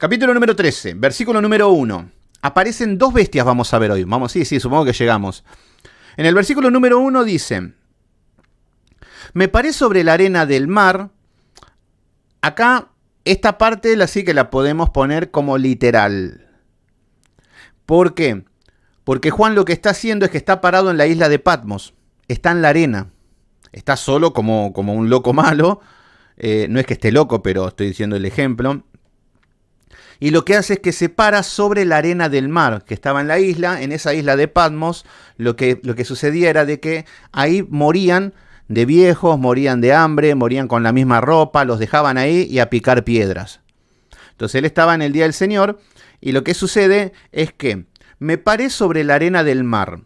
Capítulo número 13, versículo número 1. Aparecen dos bestias, vamos a ver hoy. Sí, supongo que llegamos. En el versículo número 1 dice: me paré sobre la arena del mar. Acá, esta parte sí que la podemos poner como literal. ¿Por qué? Porque Juan lo que está haciendo es que está parado en la isla de Patmos. Está en la arena. Está solo como un loco malo. No es que esté loco, pero estoy diciendo el ejemplo. Y lo que hace es que se para sobre la arena del mar, que estaba en la isla. En esa isla de Patmos, lo que sucedía era de que ahí morían de viejos, morían de hambre, morían con la misma ropa, los dejaban ahí y a picar piedras. Entonces él estaba en el día del Señor, y lo que sucede es que me paré sobre la arena del mar,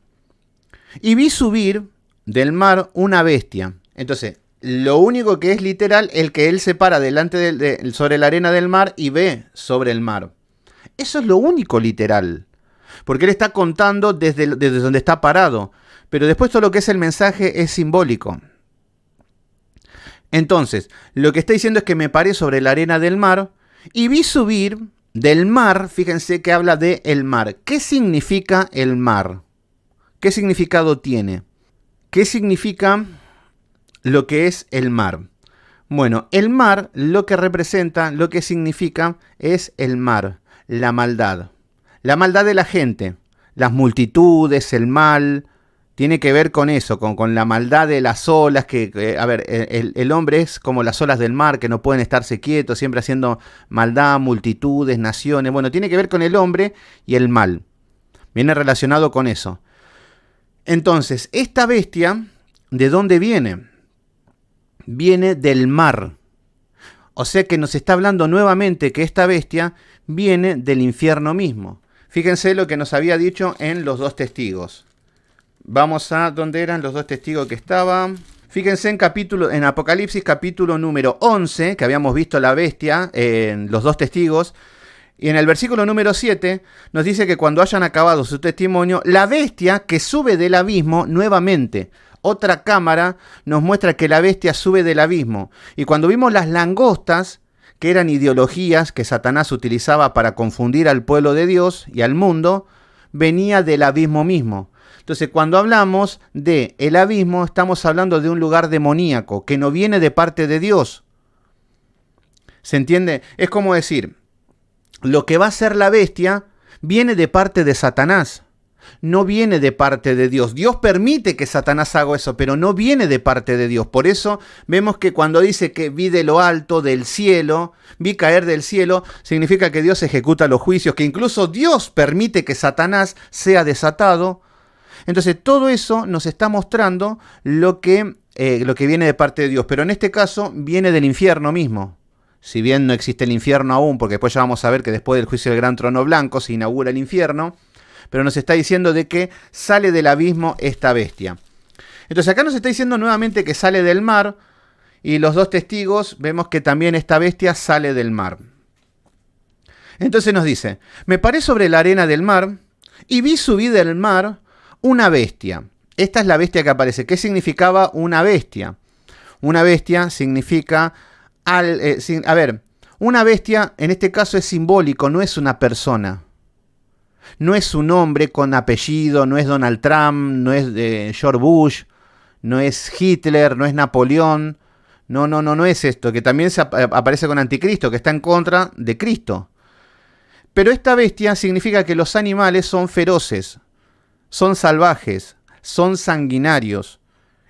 y vi subir del mar una bestia. Entonces, lo único que es literal es que él se para delante sobre la arena del mar y ve sobre el mar. Eso es lo único literal. Porque él está contando desde donde está parado. Pero después todo lo que es el mensaje es simbólico. Entonces, lo que está diciendo es que me paré sobre la arena del mar y vi subir del mar. Fíjense que habla de el mar. ¿Qué significa el mar? ¿Qué significado tiene? ¿Qué significa lo que es el mar? Bueno, el mar lo que representa, lo que significa es el mar, la maldad. La maldad de la gente, las multitudes, el mal, tiene que ver con eso, con la maldad de las olas, el hombre es como las olas del mar, que no pueden estarse quietos, siempre haciendo maldad, multitudes, naciones. Bueno, tiene que ver con el hombre y el mal. Viene relacionado con eso. Entonces, esta bestia, ¿de dónde viene? Viene del mar. O sea que nos está hablando nuevamente que esta bestia viene del infierno mismo. Fíjense lo que nos había dicho en los dos testigos. Vamos a ¿dónde eran los dos testigos que estaban? Fíjense en Apocalipsis capítulo número 11, que habíamos visto la bestia en los dos testigos. Y en el versículo número 7 nos dice que cuando hayan acabado su testimonio, la bestia que sube del abismo nuevamente. Otra cámara nos muestra que la bestia sube del abismo. Y cuando vimos las langostas, que eran ideologías que Satanás utilizaba para confundir al pueblo de Dios y al mundo, venía del abismo mismo. Entonces, cuando hablamos de el abismo, estamos hablando de un lugar demoníaco, que no viene de parte de Dios. ¿Se entiende? Es como decir, lo que va a ser la bestia viene de parte de Satanás. No viene de parte de Dios. Dios permite que Satanás haga eso, pero no viene de parte de Dios. Por eso vemos que cuando dice que vi de lo alto, del cielo, vi caer del cielo, significa que Dios ejecuta los juicios, que incluso Dios permite que Satanás sea desatado. Entonces todo eso nos está mostrando lo que viene de parte de Dios, pero en este caso viene del infierno mismo. Si bien no existe el infierno aún, porque después ya vamos a ver que después del juicio del gran trono blanco se inaugura el infierno, pero nos está diciendo de que sale del abismo esta bestia. Entonces acá nos está diciendo nuevamente que sale del mar, y los dos testigos vemos que también esta bestia sale del mar. Entonces nos dice, me paré sobre la arena del mar y vi subir del mar una bestia. Esta es la bestia que aparece. ¿Qué significaba una bestia? Una bestia significa... una bestia en este caso es simbólico, no es una persona. No es un hombre con apellido, no es Donald Trump, no es George Bush, no es Hitler, no es Napoleón. No es esto, que también aparece con Anticristo, que está en contra de Cristo. Pero esta bestia significa que los animales son feroces, son salvajes, son sanguinarios.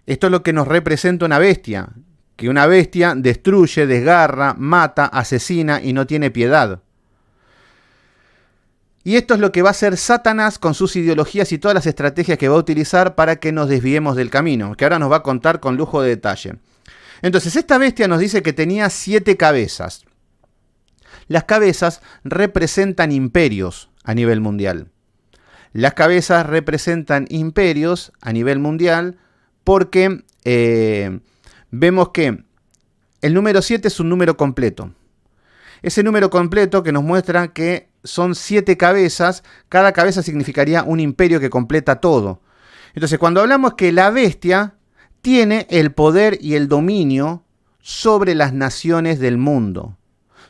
Esto es lo que nos representa una bestia, que una bestia destruye, desgarra, mata, asesina y no tiene piedad. Y esto es lo que va a hacer Satanás con sus ideologías y todas las estrategias que va a utilizar para que nos desviemos del camino, que ahora nos va a contar con lujo de detalle. Entonces, esta bestia nos dice que tenía 7 cabezas. Las cabezas representan imperios a nivel mundial. Las cabezas representan imperios a nivel mundial porque vemos que el número 7 es un número completo. Ese número completo que nos muestra que son 7 cabezas, cada cabeza significaría un imperio que completa todo. Entonces, cuando hablamos que la bestia tiene el poder y el dominio sobre las naciones del mundo,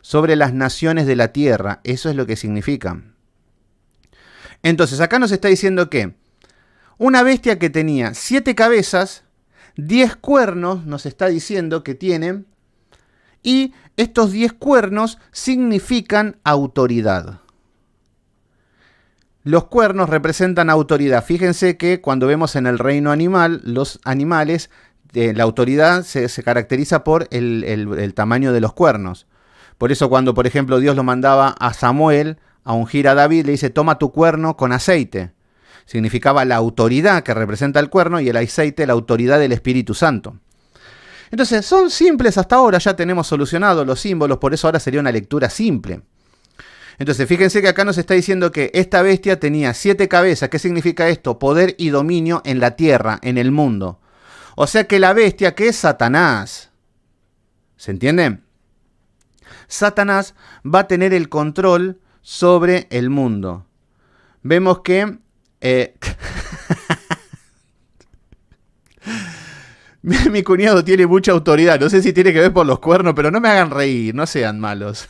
sobre las naciones de la tierra. Eso es lo que significa. Entonces, acá nos está diciendo que una bestia que tenía 7 cabezas, 10 cuernos, nos está diciendo que tiene, y estos 10 cuernos significan autoridad. Los cuernos representan autoridad. Fíjense que cuando vemos en el reino animal, los animales, la autoridad se caracteriza por el tamaño de los cuernos. Por eso cuando, por ejemplo, Dios lo mandaba a Samuel a ungir a David, le dice, toma tu cuerno con aceite. Significaba la autoridad que representa el cuerno y el aceite, la autoridad del Espíritu Santo. Entonces, son simples hasta ahora, ya tenemos solucionado los símbolos, por eso ahora sería una lectura simple. Entonces, fíjense que acá nos está diciendo que esta bestia tenía 7 cabezas. ¿Qué significa esto? Poder y dominio en la tierra, en el mundo. O sea que la bestia, que es Satanás, ¿se entiende? Satanás va a tener el control sobre el mundo. Vemos que mi cuñado tiene mucha autoridad. No sé si tiene que ver por los cuernos, pero no me hagan reír, no sean malos.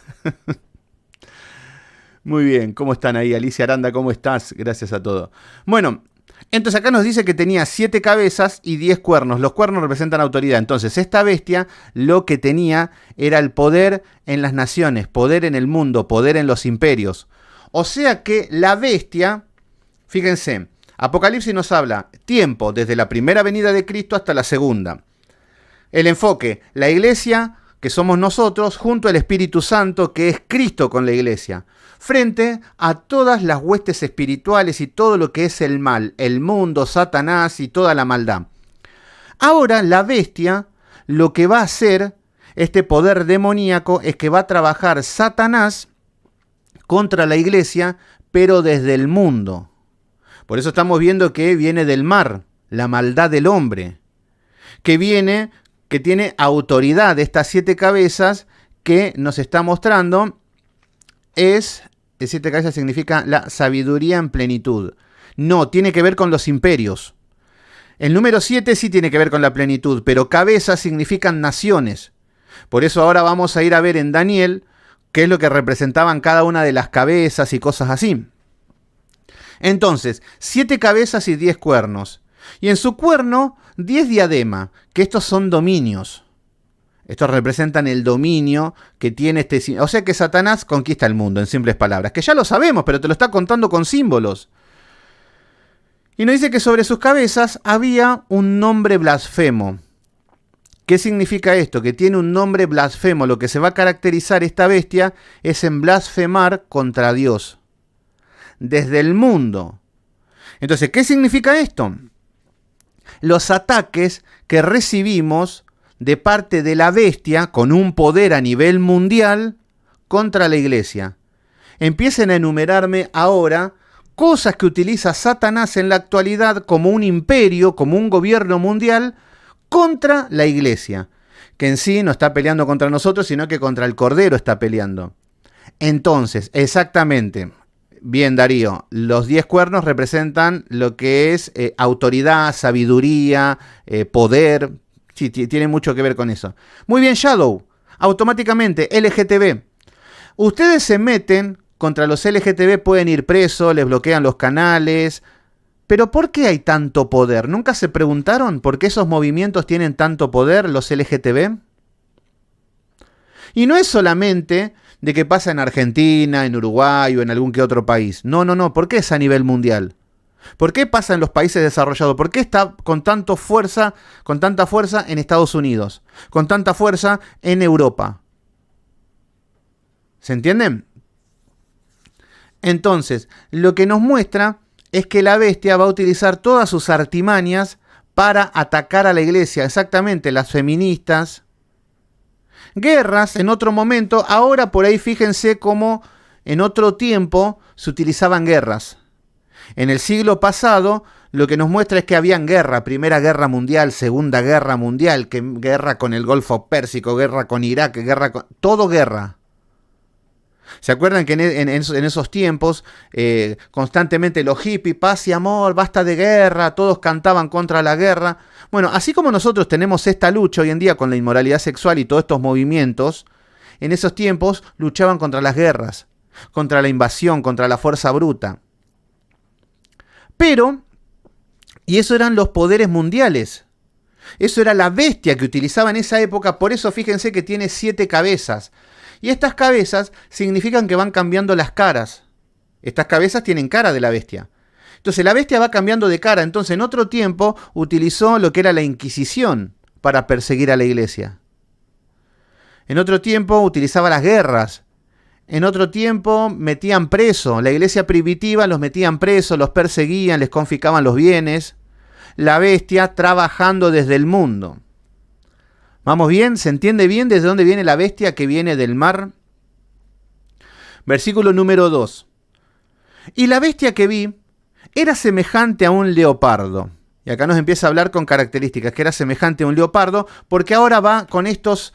Muy bien, ¿cómo están ahí? Alicia Aranda, ¿cómo estás? Gracias a todos. Bueno, entonces acá nos dice que tenía 7 cabezas y 10 cuernos. Los cuernos representan autoridad. Entonces esta bestia lo que tenía era el poder en las naciones, poder en el mundo, poder en los imperios. O sea que la bestia, fíjense, Apocalipsis nos habla tiempo desde la primera venida de Cristo hasta la segunda. El enfoque, la iglesia, que somos nosotros, junto al Espíritu Santo, que es Cristo con la iglesia, frente a todas las huestes espirituales y todo lo que es el mal, el mundo, Satanás y toda la maldad. Ahora la bestia, lo que va a hacer, este poder demoníaco, es que va a trabajar Satanás contra la iglesia, pero desde el mundo. Por eso estamos viendo que viene del mar, la maldad del hombre, que tiene autoridad de estas 7 cabezas que nos está mostrando. De 7 cabezas significa la sabiduría en plenitud. No, tiene que ver con los imperios. El número 7 sí tiene que ver con la plenitud, pero cabezas significan naciones. Por eso ahora vamos a ir a ver en Daniel qué es lo que representaban cada una de las cabezas y cosas así. Entonces, 7 cabezas y 10 cuernos. Y en su cuerno, 10 diadema, que estos son dominios. Estos representan el dominio que tiene este... O sea que Satanás conquista el mundo, en simples palabras. Que ya lo sabemos, pero te lo está contando con símbolos. Y nos dice que sobre sus cabezas había un nombre blasfemo. ¿Qué significa esto? Que tiene un nombre blasfemo. Lo que se va a caracterizar esta bestia es en blasfemar contra Dios. Desde el mundo. Entonces, ¿qué significa esto? Los ataques que recibimos de parte de la bestia con un poder a nivel mundial contra la iglesia. Empiecen a enumerarme ahora cosas que utiliza Satanás en la actualidad como un imperio, como un gobierno mundial contra la iglesia, que en sí no está peleando contra nosotros, sino que contra el Cordero está peleando. Entonces, exactamente, bien Darío, los 10 cuernos representan lo que es autoridad, sabiduría, poder. Sí, tiene mucho que ver con eso. Muy bien, Shadow. Automáticamente, LGTB. Ustedes se meten contra los LGTB, pueden ir presos, les bloquean los canales. Pero ¿por qué hay tanto poder? ¿Nunca se preguntaron por qué esos movimientos tienen tanto poder, los LGTB? Y no es solamente de que pasa en Argentina, en Uruguay o en algún que otro país. No. ¿Por qué es a nivel mundial? ¿Por qué pasa en los países desarrollados? ¿Por qué está con tanta fuerza en Estados Unidos? Con tanta fuerza en Europa. ¿Se entienden? Entonces, lo que nos muestra es que la bestia va a utilizar todas sus artimañas para atacar a la iglesia. Exactamente, las feministas. Guerras en otro momento. Ahora por ahí fíjense cómo en otro tiempo se utilizaban guerras. En el siglo pasado lo que nos muestra es que habían guerra, Primera Guerra Mundial, Segunda Guerra Mundial, guerra con el Golfo Pérsico, guerra con Irak, todo guerra. ¿Se acuerdan que en esos tiempos constantemente los hippies, paz y amor, basta de guerra, todos cantaban contra la guerra? Bueno, así como nosotros tenemos esta lucha hoy en día con la inmoralidad sexual y todos estos movimientos, en esos tiempos luchaban contra las guerras, contra la invasión, contra la fuerza bruta. Pero, y eso eran los poderes mundiales. Eso era la bestia que utilizaba en esa época, por eso fíjense que tiene 7 cabezas. Y estas cabezas significan que van cambiando las caras. Estas cabezas tienen cara de la bestia. Entonces la bestia va cambiando de cara. Entonces en otro tiempo utilizó lo que era la Inquisición para perseguir a la iglesia. En otro tiempo utilizaba las guerras. En otro tiempo metían preso. La iglesia primitiva los metían presos, los perseguían, les confiscaban los bienes. La bestia trabajando desde el mundo. ¿Vamos bien? ¿Se entiende bien desde dónde viene la bestia que viene del mar? Versículo número 2. Y la bestia que vi era semejante a un leopardo. Y acá nos empieza a hablar con características, que era semejante a un leopardo, porque ahora va con estos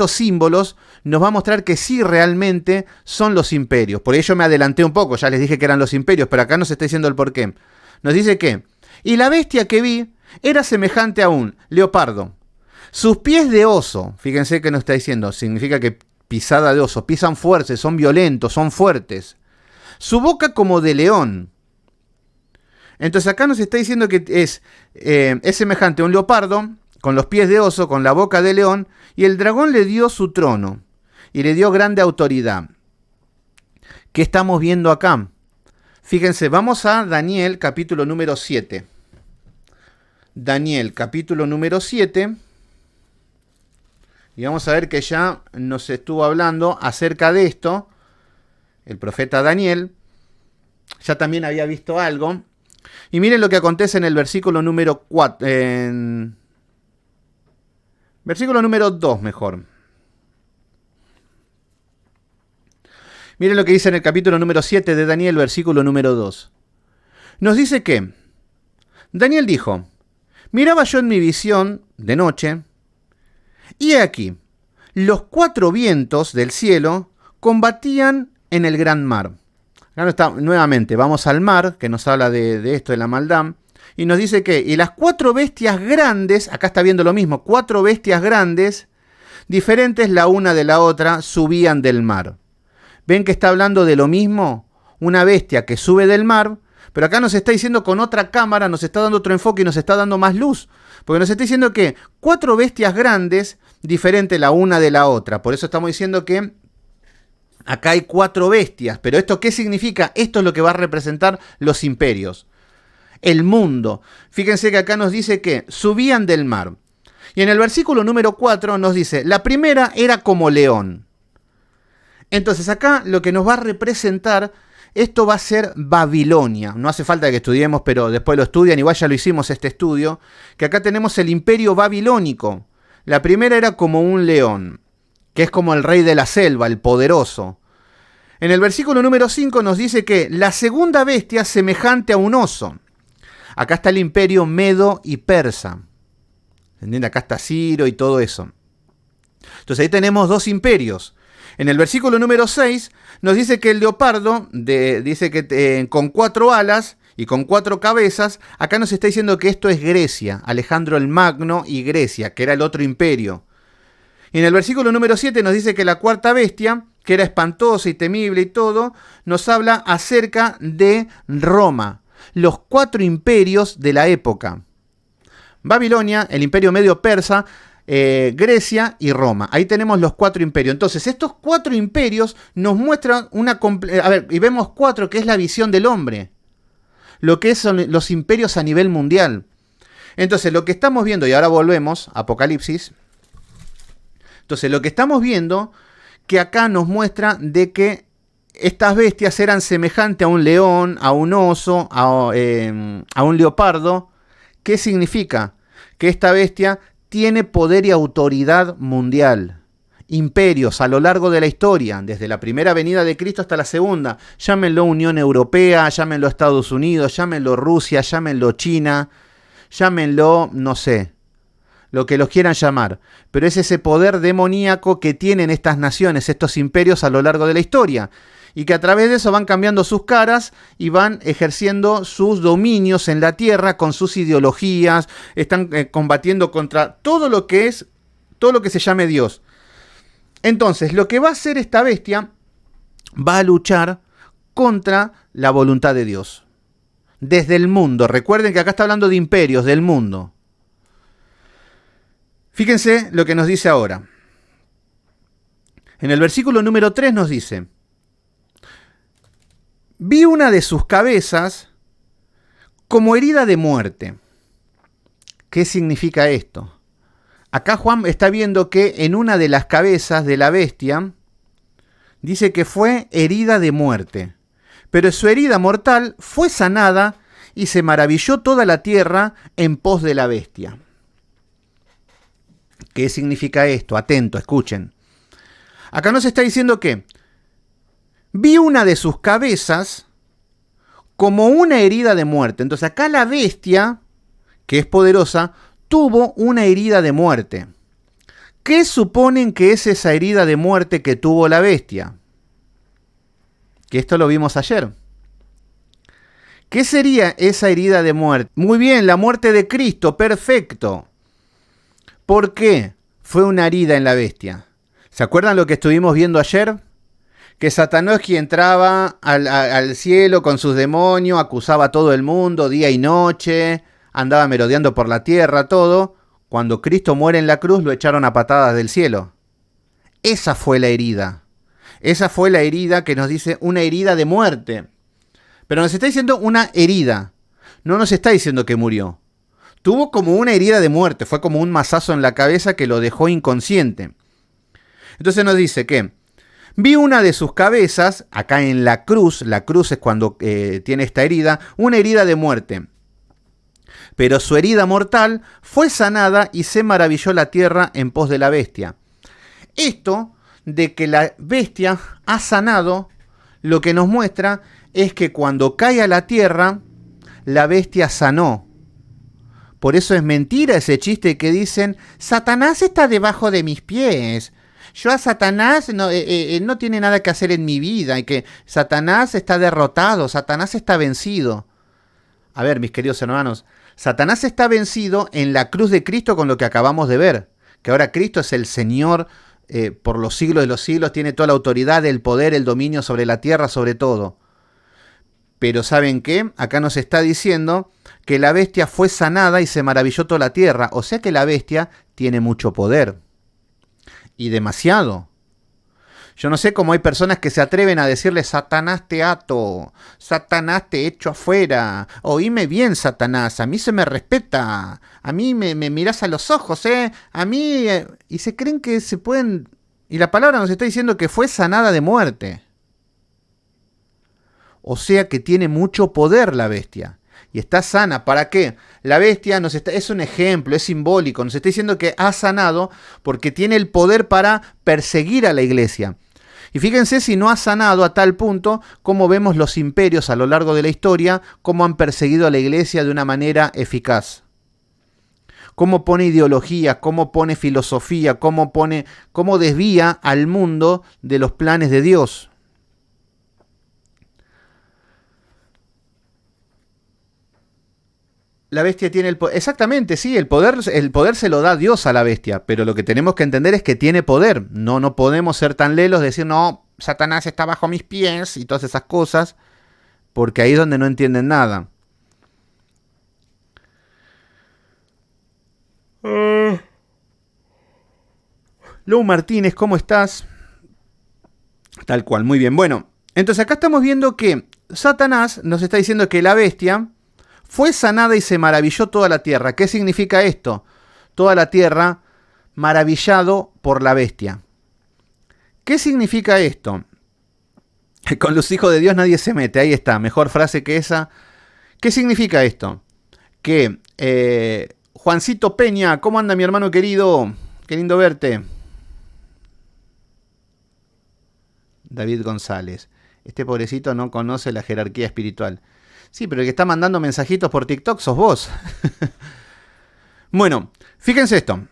símbolos, nos va a mostrar que sí realmente son los imperios. Por ello me adelanté un poco, ya les dije que eran los imperios, pero acá nos está diciendo el porqué. Nos dice que, y la bestia que vi era semejante a un leopardo. Sus pies de oso, fíjense que nos está diciendo, significa que pisada de oso, pisan fuertes, son violentos, son fuertes. Su boca como de león. Entonces acá nos está diciendo que es semejante a un leopardo, con los pies de oso, con la boca de león, y el dragón le dio su trono, y le dio grande autoridad. ¿Qué estamos viendo acá? Fíjense, vamos a Daniel capítulo número 7. Daniel capítulo número 7. Y vamos a ver que ya nos estuvo hablando acerca de esto. El profeta Daniel ya también había visto algo. Y miren lo que acontece en el versículo número 4. Versículo número 2 mejor. Miren lo que dice en el capítulo número 7 de Daniel, versículo número 2. Nos dice que Daniel dijo, miraba yo en mi visión de noche, y he aquí, los 4 vientos del cielo combatían en el gran mar. Acá está, nuevamente, vamos al mar, que nos habla de esto, de la maldad, y nos dice que, y las 4 bestias grandes, acá está viendo lo mismo, 4 bestias grandes, diferentes la una de la otra, subían del mar. ¿Ven que está hablando de lo mismo? Una bestia que sube del mar, pero acá nos está diciendo con otra cámara, nos está dando otro enfoque y nos está dando más luz. Porque nos está diciendo que 4 bestias grandes, diferentes la una de la otra. Por eso estamos diciendo que acá hay 4 bestias. Pero ¿esto qué significa? Esto es lo que va a representar los imperios. El mundo. Fíjense que acá nos dice que subían del mar. Y en el versículo número 4 nos dice, la primera era como león. Entonces acá lo que nos va a representar, esto va a ser Babilonia. No hace falta que estudiemos, pero después lo estudian, igual ya lo hicimos este estudio, que acá tenemos el imperio babilónico. La primera era como un león, que es como el rey de la selva, el poderoso. En el versículo número 5 nos dice que la segunda bestia semejante a un oso. Acá está el imperio medo y persa. ¿Entienden? Acá está Ciro y todo eso. Entonces ahí tenemos 2 imperios. En el versículo número 6 nos dice que el leopardo, dice que con 4 alas y con 4 cabezas, acá nos está diciendo que esto es Grecia, Alejandro el Magno y Grecia, que era el otro imperio. Y en el versículo número 7 nos dice que la cuarta bestia, que era espantosa y temible y todo, nos habla acerca de Roma, los 4 imperios de la época. Babilonia, el imperio medio persa, Grecia y Roma. Ahí tenemos los 4 imperios. Entonces, estos 4 imperios nos muestran y vemos 4 que es la visión del hombre. Lo que son los imperios a nivel mundial. Entonces, lo que estamos viendo, y ahora volvemos a Apocalipsis. Entonces, lo que estamos viendo, que acá nos muestra de que estas bestias eran semejantes a un león, a un oso, a un leopardo. ¿Qué significa? Que esta bestia tiene poder y autoridad mundial. Imperios a lo largo de la historia, desde la primera venida de Cristo hasta la segunda. Llámenlo Unión Europea, llámenlo Estados Unidos, llámenlo Rusia, llámenlo China, llámenlo, no sé, lo que los quieran llamar. Pero es ese poder demoníaco que tienen estas naciones, estos imperios a lo largo de la historia. Y que a través de eso van cambiando sus caras y van ejerciendo sus dominios en la tierra con sus ideologías, están combatiendo contra todo lo que se llame Dios. Entonces, lo que va a hacer esta bestia va a luchar contra la voluntad de Dios. Desde el mundo. Recuerden que acá está hablando de imperios, del mundo. Fíjense lo que nos dice ahora. En el versículo número 3 nos dice: vi una de sus cabezas como herida de muerte. ¿Qué significa esto? Acá Juan está viendo que en una de las cabezas de la bestia dice que fue herida de muerte. Pero su herida mortal fue sanada y se maravilló toda la tierra en pos de la bestia. ¿Qué significa esto? Atento, escuchen. Acá nos está diciendo que vi una de sus cabezas como una herida de muerte. Entonces acá la bestia, que es poderosa, tuvo una herida de muerte. ¿Qué suponen que es esa herida de muerte que tuvo la bestia? Que esto lo vimos ayer. ¿Qué sería esa herida de muerte? Muy bien, la muerte de Cristo, perfecto. ¿Por qué fue una herida en la bestia? ¿Se acuerdan lo que estuvimos viendo ayer? Que Satanás, que entraba al cielo con sus demonios, acusaba a todo el mundo día y noche, andaba merodeando por la tierra, todo. Cuando Cristo muere en la cruz, lo echaron a patadas del cielo. Esa fue la herida. Esa fue la herida que nos dice una herida de muerte. Pero nos está diciendo una herida. No nos está diciendo que murió. Tuvo como una herida de muerte. Fue como un mazazo en la cabeza que lo dejó inconsciente. Entonces nos dice que vi una de sus cabezas, acá en la cruz es cuando tiene esta herida, una herida de muerte. Pero su herida mortal fue sanada y se maravilló la tierra en pos de la bestia. Esto de que la bestia ha sanado, lo que nos muestra es que cuando cae a la tierra, la bestia sanó. Por eso es mentira ese chiste que dicen, Satanás está debajo de mis pies. Yo a Satanás no tiene nada que hacer en mi vida y que Satanás está derrotado, Satanás está vencido. A ver, mis queridos hermanos, Satanás está vencido en la cruz de Cristo con lo que acabamos de ver, que ahora Cristo es el Señor por los siglos de los siglos, tiene toda la autoridad, el poder, el dominio sobre la tierra, sobre todo. Pero ¿saben qué? Acá nos está diciendo que la bestia fue sanada y se maravilló toda la tierra, o sea que la bestia tiene mucho poder. Y demasiado. Yo no sé cómo hay personas que se atreven a decirle, Satanás te ato, Satanás te echo afuera, oíme bien, Satanás, a mí se me respeta, a mí me mirás a los ojos, a mí... Y se creen que se pueden... Y la palabra nos está diciendo que fue sanada de muerte. O sea que tiene mucho poder la bestia. Y está sana. ¿Para qué? La bestia es un ejemplo, es simbólico. Nos está diciendo que ha sanado porque tiene el poder para perseguir a la iglesia. Y fíjense si no ha sanado a tal punto como vemos los imperios a lo largo de la historia, cómo han perseguido a la iglesia de una manera eficaz. Cómo pone ideología, cómo pone filosofía, cómo desvía al mundo de los planes de Dios. La bestia tiene el poder. Exactamente, sí, el poder se lo da Dios a la bestia, pero lo que tenemos que entender es que tiene poder. No podemos ser tan lelos de decir, no, Satanás está bajo mis pies y todas esas cosas, porque ahí es donde no entienden nada. Lou Martínez, ¿cómo estás? Tal cual, muy bien. Bueno, entonces acá estamos viendo que Satanás nos está diciendo que la bestia fue sanada y se maravilló toda la tierra. ¿Qué significa esto? Toda la tierra maravillado por la bestia. ¿Qué significa esto? Con los hijos de Dios nadie se mete. Ahí está, mejor frase que esa. ¿Qué significa esto? Que Juancito Peña, ¿cómo anda mi hermano querido? Qué lindo verte. David González. Este pobrecito no conoce la jerarquía espiritual. Sí, pero el que está mandando mensajitos por TikTok sos vos. Bueno, fíjense esto.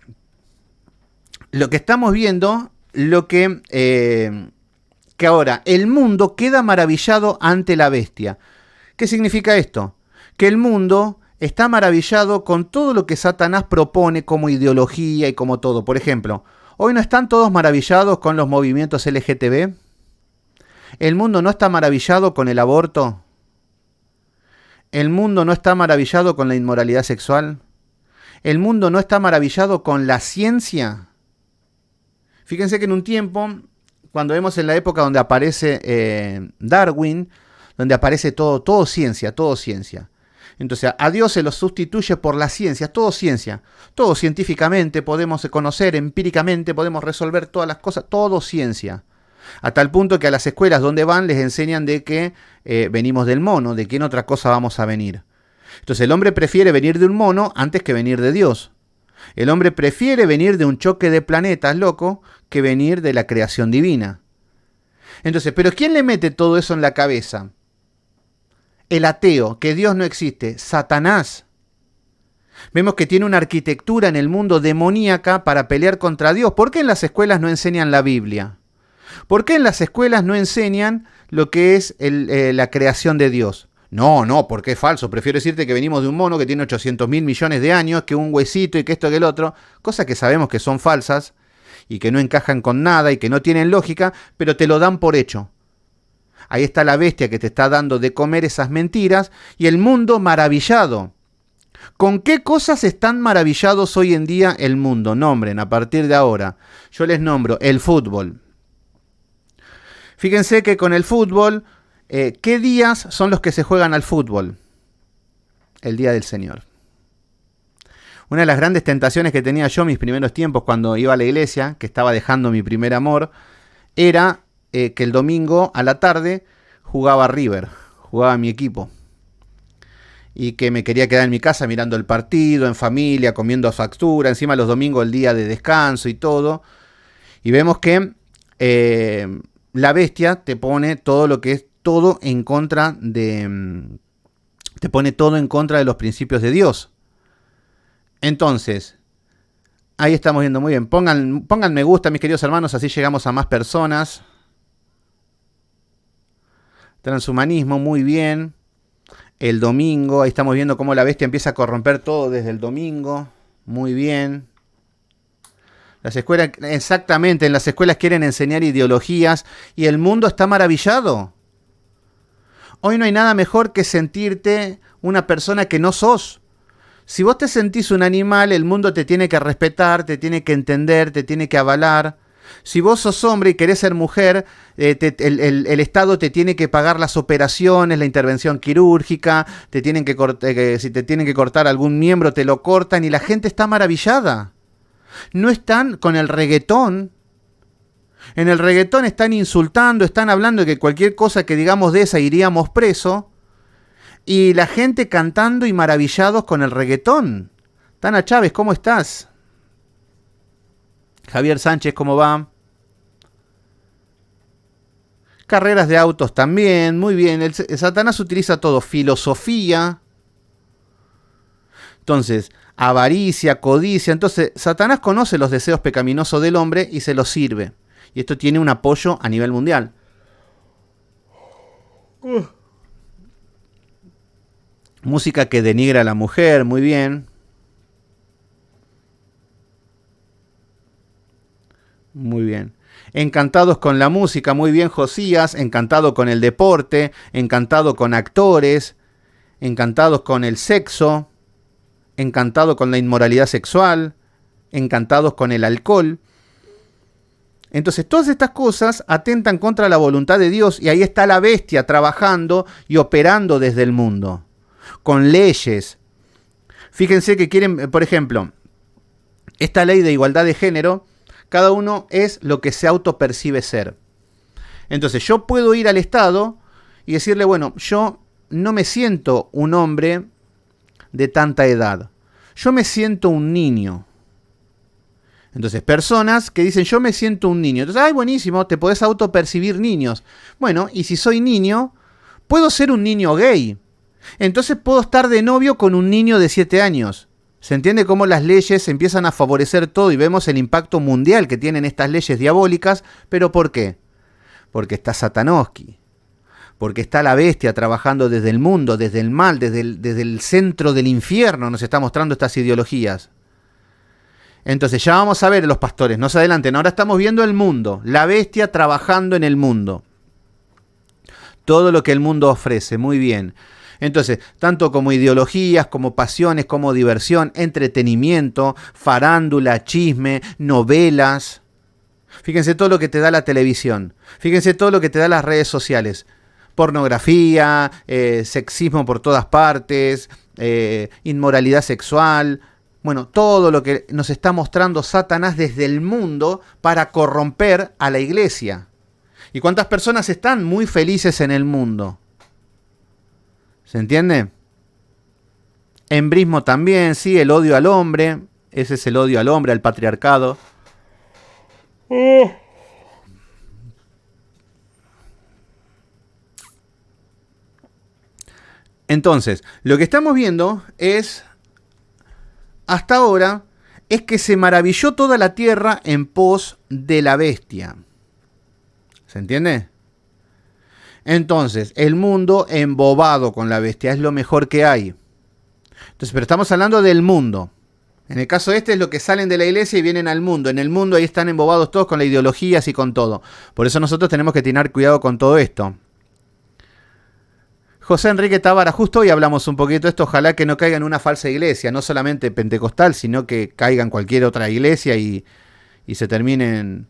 Lo que estamos viendo, que ahora el mundo queda maravillado ante la bestia. ¿Qué significa esto? Que el mundo está maravillado con todo lo que Satanás propone como ideología y como todo. Por ejemplo, Hoy no están todos maravillados con los movimientos LGTB. El mundo no está maravillado con el aborto. El mundo no está maravillado con la inmoralidad sexual. El mundo no está maravillado con la ciencia. Fíjense que en un tiempo, cuando vemos en la época donde aparece Darwin, donde aparece todo ciencia, todo ciencia. Entonces a Dios se lo sustituye por la ciencia, todo ciencia. Todo científicamente podemos conocer, empíricamente podemos resolver todas las cosas, todo ciencia. A tal punto que a las escuelas donde van les enseñan de que venimos del mono, de que en otra cosa vamos a venir. Entonces el hombre prefiere venir de un mono antes que venir de Dios. El hombre prefiere venir de un choque de planetas, loco, que venir de la creación divina. Entonces, ¿pero quién le mete todo eso en la cabeza? El ateo, que Dios no existe, Satanás. Vemos que tiene una arquitectura en el mundo demoníaca para pelear contra Dios. ¿Por qué en las escuelas no enseñan la Biblia? ¿Por qué en las escuelas no enseñan lo que es la creación de Dios? No, porque es falso. Prefiero decirte que venimos de un mono que tiene 800.000 millones de años, que un huesito y que esto que el otro. Cosas que sabemos que son falsas y que no encajan con nada y que no tienen lógica, pero te lo dan por hecho. Ahí está la bestia que te está dando de comer esas mentiras y el mundo maravillado. ¿Con qué cosas están maravillados hoy en día el mundo? Nombren a partir de ahora. Yo les nombro el fútbol. Fíjense que con el fútbol, ¿qué días son los que se juegan al fútbol? El día del Señor. Una de las grandes tentaciones que tenía yo en mis primeros tiempos cuando iba a la iglesia, que estaba dejando mi primer amor, era que el domingo a la tarde jugaba River, jugaba mi equipo. Y que me quería quedar en mi casa mirando el partido, en familia, comiendo factura, encima los domingos el día de descanso y todo. Y vemos que la bestia te pone todo lo que es todo en contra de... te pone todo en contra de los principios de Dios. Entonces, ahí estamos viendo muy bien. Pongan me gusta, mis queridos hermanos, así llegamos a más personas. Transhumanismo, muy bien. El domingo, ahí estamos viendo cómo la bestia empieza a corromper todo desde el domingo. Muy bien. Las escuelas, exactamente, en las escuelas quieren enseñar ideologías y el mundo está maravillado. Hoy no hay nada mejor que sentirte una persona que no sos. Si vos te sentís un animal, el mundo te tiene que respetar, te tiene que entender, te tiene que avalar. Si vos sos hombre y querés ser mujer, el Estado te tiene que pagar las operaciones, la intervención quirúrgica, si te tienen que cortar algún miembro, te lo cortan y la gente está maravillada. No están con el reggaetón. En el reggaetón están insultando, están hablando de que cualquier cosa que digamos de esa iríamos preso. Y la gente cantando y maravillados con el reggaetón. Tana Chávez, ¿cómo estás? Javier Sánchez, ¿cómo va? Carreras de autos también, muy bien. El Satanás utiliza todo, filosofía. Entonces, avaricia, codicia. Entonces, Satanás conoce los deseos pecaminosos del hombre y se los sirve. Y esto tiene un apoyo a nivel mundial. Música que denigra a la mujer, muy bien. Muy bien. Encantados con la música, muy bien Josías. Encantado con el deporte, encantado con actores, encantados con el sexo, encantado con la inmoralidad sexual, encantados con el alcohol. Entonces todas estas cosas atentan contra la voluntad de Dios y ahí está la bestia trabajando y operando desde el mundo, con leyes. Fíjense que quieren, por ejemplo, esta ley de igualdad de género, cada uno es lo que se autopercibe ser. Entonces yo puedo ir al Estado y decirle, bueno, yo no me siento un hombre de tanta edad. Yo me siento un niño. Entonces, personas que dicen, yo me siento un niño. Entonces, ay, buenísimo, te podés autopercibir niños. Bueno, y si soy niño, puedo ser un niño gay. Entonces puedo estar de novio con un niño de 7 años. ¿Se entiende cómo las leyes empiezan a favorecer todo y vemos el impacto mundial que tienen estas leyes diabólicas? ¿Pero por qué? Porque está Satanovsky. Porque está la bestia trabajando desde el mundo, desde el mal, desde el centro del infierno nos está mostrando estas ideologías. Entonces ya vamos a ver los pastores, no se adelanten, ahora estamos viendo el mundo, la bestia trabajando en el mundo. Todo lo que el mundo ofrece, muy bien. Entonces, tanto como ideologías, como pasiones, como diversión, entretenimiento, farándula, chisme, novelas. Fíjense todo lo que te da la televisión. Fíjense todo lo que te da las redes sociales. Pornografía, sexismo por todas partes, inmoralidad sexual. Bueno, todo lo que nos está mostrando Satanás desde el mundo para corromper a la iglesia. ¿Y cuántas personas están muy felices en el mundo? ¿Se entiende? Embrismo también, sí, el odio al hombre. Ese es el odio al hombre, al patriarcado. Entonces, lo que estamos viendo es, hasta ahora, es que se maravilló toda la tierra en pos de la bestia. ¿Se entiende? Entonces, el mundo embobado con la bestia es lo mejor que hay. Entonces, pero estamos hablando del mundo. En el caso este es lo que salen de la iglesia y vienen al mundo. En el mundo ahí están embobados todos con las ideologías y con todo. Por eso nosotros tenemos que tener cuidado con todo esto. José Enrique Tavara, justo hoy hablamos un poquito de esto. Ojalá que no caiga en una falsa iglesia, no solamente pentecostal, sino que caiga en cualquier otra iglesia y se terminen.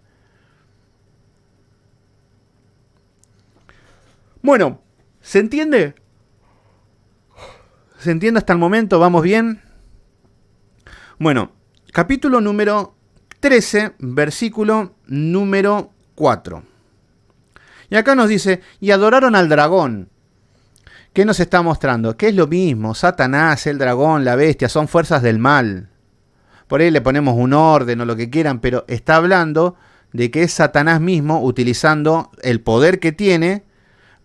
Bueno, ¿se entiende? ¿Se entiende hasta el momento? ¿Vamos bien? Bueno, capítulo número 13, versículo número 4. Y acá nos dice, y adoraron al dragón. ¿Qué nos está mostrando? Que es lo mismo, Satanás, el dragón, la bestia, son fuerzas del mal. Por ahí le ponemos un orden o lo que quieran, pero está hablando de que es Satanás mismo utilizando el poder que tiene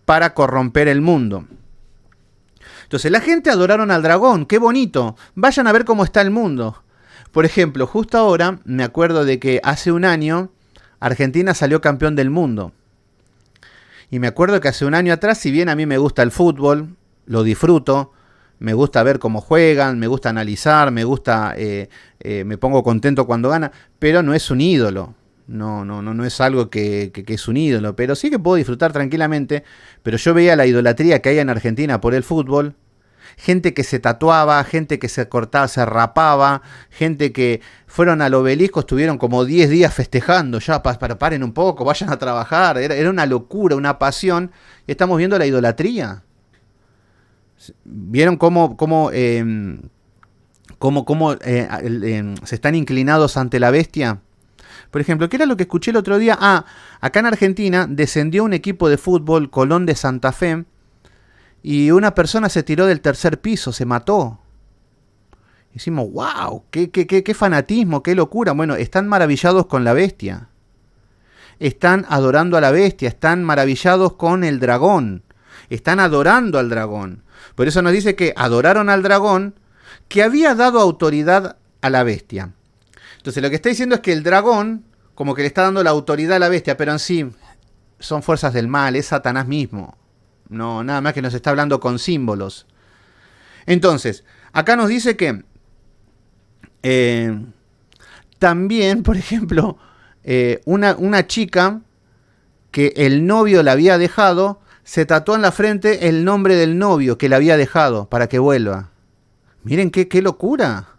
para corromper el mundo. Entonces la gente adoraron al dragón, qué bonito, vayan a ver cómo está el mundo. Por ejemplo, justo ahora me acuerdo de que hace un año Argentina salió campeón del mundo. Y me acuerdo que hace un año atrás, si bien a mí me gusta el fútbol, lo disfruto, me gusta ver cómo juegan, me gusta analizar, me gusta, me pongo contento cuando gana, pero no es un ídolo. No es algo que es un ídolo, pero sí que puedo disfrutar tranquilamente. Pero yo veía la idolatría que hay en Argentina por el fútbol. Gente que se tatuaba, gente que se cortaba, se rapaba, gente que fueron al obelisco, estuvieron como 10 días festejando, ya para paren un poco, vayan a trabajar. Era una locura, una pasión. Y estamos viendo la idolatría. ¿Vieron cómo se están inclinados ante la bestia? Por ejemplo, ¿qué era lo que escuché el otro día? Acá en Argentina descendió un equipo de fútbol, Colón de Santa Fe, y una persona se tiró del tercer piso, se mató. Y decimos, wow, qué fanatismo, qué locura. Bueno, están maravillados con la bestia. Están adorando a la bestia, están maravillados con el dragón. Están adorando al dragón. Por eso nos dice que adoraron al dragón que había dado autoridad a la bestia. Entonces lo que está diciendo es que el dragón como que le está dando la autoridad a la bestia, pero en sí son fuerzas del mal, es Satanás mismo. No, nada más que nos está hablando con símbolos. Entonces, acá nos dice que también, por ejemplo, una chica que el novio la había dejado, se tatuó en la frente el nombre del novio que la había dejado para que vuelva. Miren qué locura.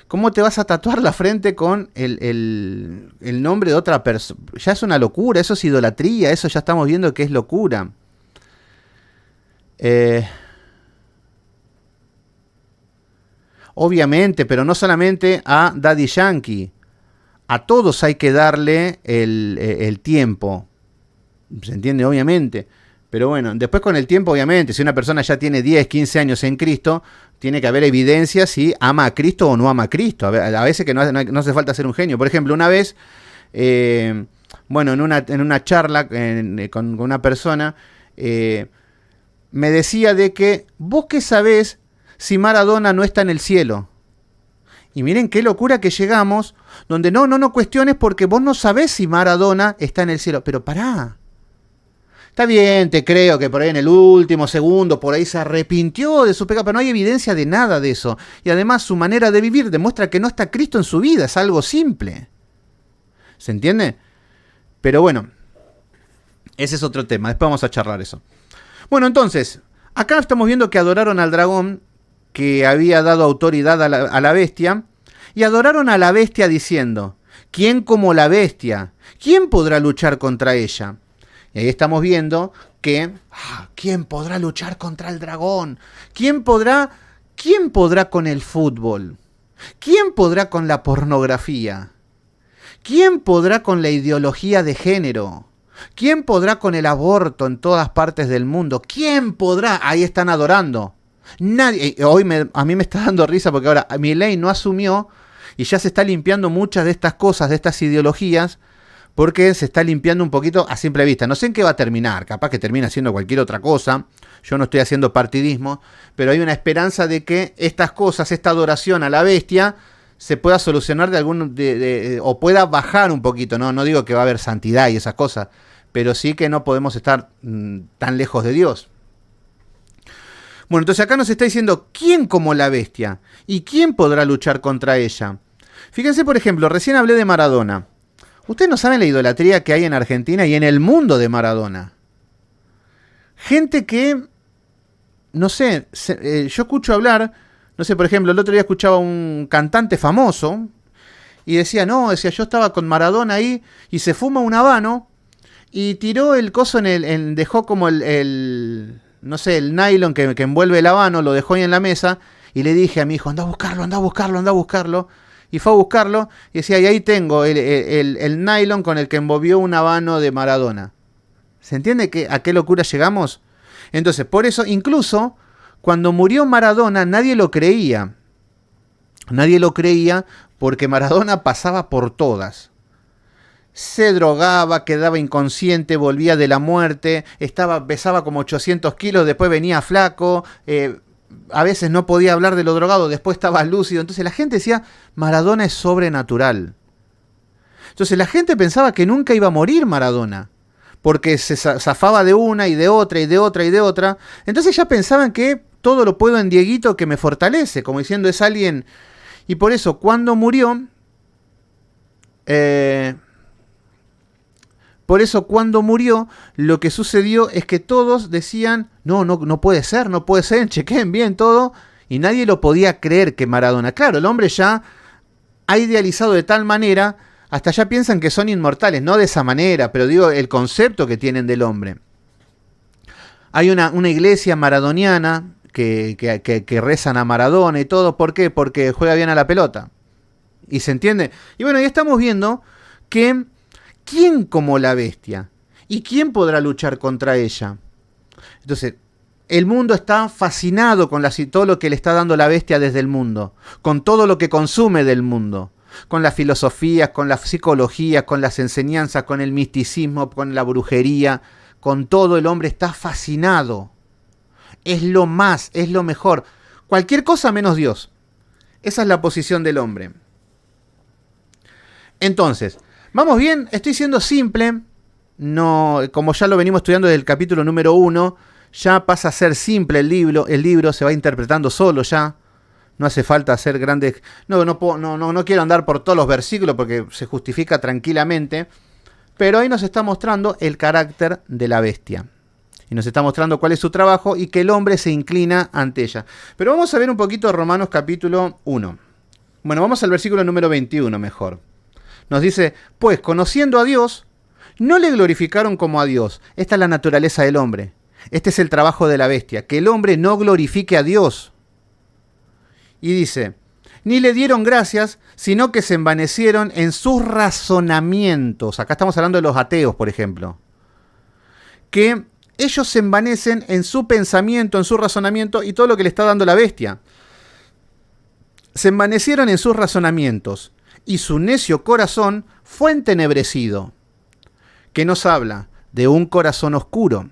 ¿Cómo te vas a tatuar la frente con el nombre de otra persona? Ya es una locura, eso es idolatría, eso ya estamos viendo que es locura. Obviamente, pero no solamente a Daddy Yankee. A todos hay que darle el tiempo. ¿Se entiende? Obviamente. Pero bueno, después con el tiempo, obviamente, si una persona ya tiene 10, 15 años en Cristo, tiene que haber evidencia si ama a Cristo o no ama a Cristo. A veces que no hace falta ser un genio. Por ejemplo, una vez, en una charla con una persona, me decía de que vos qué sabés si Maradona no está en el cielo. Y miren qué locura que llegamos, donde no cuestiones porque vos no sabés si Maradona está en el cielo. Pero pará. Está bien, te creo que por ahí en el último segundo, por ahí se arrepintió de su pecado, pero no hay evidencia de nada de eso. Y además su manera de vivir demuestra que no está Cristo en su vida, es algo simple. ¿Se entiende? Pero bueno, ese es otro tema, después vamos a charlar eso. Bueno, entonces, acá estamos viendo que adoraron al dragón que había dado autoridad a la bestia, y adoraron a la bestia diciendo, ¿quién como la bestia? ¿Quién podrá luchar contra ella? Y ahí estamos viendo que, ¿quién podrá luchar contra el dragón? ¿Quién podrá con el fútbol? ¿Quién podrá con la pornografía? ¿Quién podrá con la ideología de género? ¿Quién podrá con el aborto en todas partes del mundo? ¿Quién podrá? Ahí están adorando. Nadie. Hoy a mí me está dando risa porque ahora Milei no asumió y ya se está limpiando muchas de estas cosas, de estas ideologías, porque se está limpiando un poquito a simple vista. No sé en qué va a terminar, capaz que termina haciendo cualquier otra cosa. Yo no estoy haciendo partidismo, pero hay una esperanza de que estas cosas, esta adoración a la bestia, se pueda solucionar o pueda bajar un poquito. No digo que va a haber santidad y esas cosas, pero sí que no podemos estar tan lejos de Dios. Bueno, entonces acá nos está diciendo, ¿quién como la bestia? ¿Y quién podrá luchar contra ella? Fíjense, por ejemplo, recién hablé de Maradona. Ustedes no saben la idolatría que hay en Argentina y en el mundo de Maradona. Gente que, no sé, yo escucho hablar, no sé, por ejemplo, el otro día escuchaba a un cantante famoso y decía, yo estaba con Maradona ahí y se fuma un habano y tiró el coso dejó como no sé, el nylon que envuelve el habano, lo dejó ahí en la mesa y le dije a mi hijo, anda a buscarlo. Y fue a buscarlo y decía, y ahí tengo el nylon con el que envolvió un habano de Maradona. ¿Se entiende a qué locura llegamos? Entonces, por eso, incluso cuando murió Maradona, nadie lo creía. Nadie lo creía porque Maradona pasaba por todas. Se drogaba, quedaba inconsciente, volvía de la muerte, pesaba como 800 kilos, después venía flaco, a veces no podía hablar de lo drogado, después estaba lúcido. Entonces la gente decía, Maradona es sobrenatural. Entonces la gente pensaba que nunca iba a morir Maradona, porque se zafaba de una y de otra y de otra y de otra. Entonces ya pensaban que todo lo puedo en Dieguito que me fortalece, como diciendo es alguien. Y por eso cuando murió, lo que sucedió es que todos decían, no puede ser, chequen bien todo, y nadie lo podía creer que Maradona. Claro, el hombre ya ha idealizado de tal manera, hasta ya piensan que son inmortales, no de esa manera, pero digo el concepto que tienen del hombre. Hay una iglesia maradoniana que rezan a Maradona y todo, ¿por qué? Porque juega bien a la pelota. ¿Y se entiende? Y bueno, ya estamos viendo que ¿quién como la bestia? ¿Y quién podrá luchar contra ella? Entonces, el mundo está fascinado con todo lo que le está dando la bestia desde el mundo, con todo lo que consume del mundo, con las filosofías, con la psicología, con las enseñanzas, con el misticismo, con la brujería, con todo el hombre está fascinado. Es lo más, es lo mejor. Cualquier cosa menos Dios. Esa es la posición del hombre. Entonces, ¿vamos bien? Estoy siendo simple. No, como ya lo venimos estudiando desde el capítulo número 1, ya pasa a ser simple el libro se va interpretando solo ya. No hace falta hacer grandes... No quiero andar por todos los versículos porque se justifica tranquilamente. Pero ahí nos está mostrando el carácter de la bestia. Y nos está mostrando cuál es su trabajo y que el hombre se inclina ante ella. Pero vamos a ver un poquito Romanos capítulo 1. Bueno, vamos al versículo número 21 mejor. Nos dice, pues conociendo a Dios, no le glorificaron como a Dios. Esta es la naturaleza del hombre. Este es el trabajo de la bestia, que el hombre no glorifique a Dios. Y dice, ni le dieron gracias, sino que se envanecieron en sus razonamientos. Acá estamos hablando de los ateos, por ejemplo. Que ellos se envanecen en su pensamiento, en su razonamiento y todo lo que le está dando la bestia. Se envanecieron en sus razonamientos y su necio corazón fue entenebrecido. ¿Qué nos habla? De un corazón oscuro.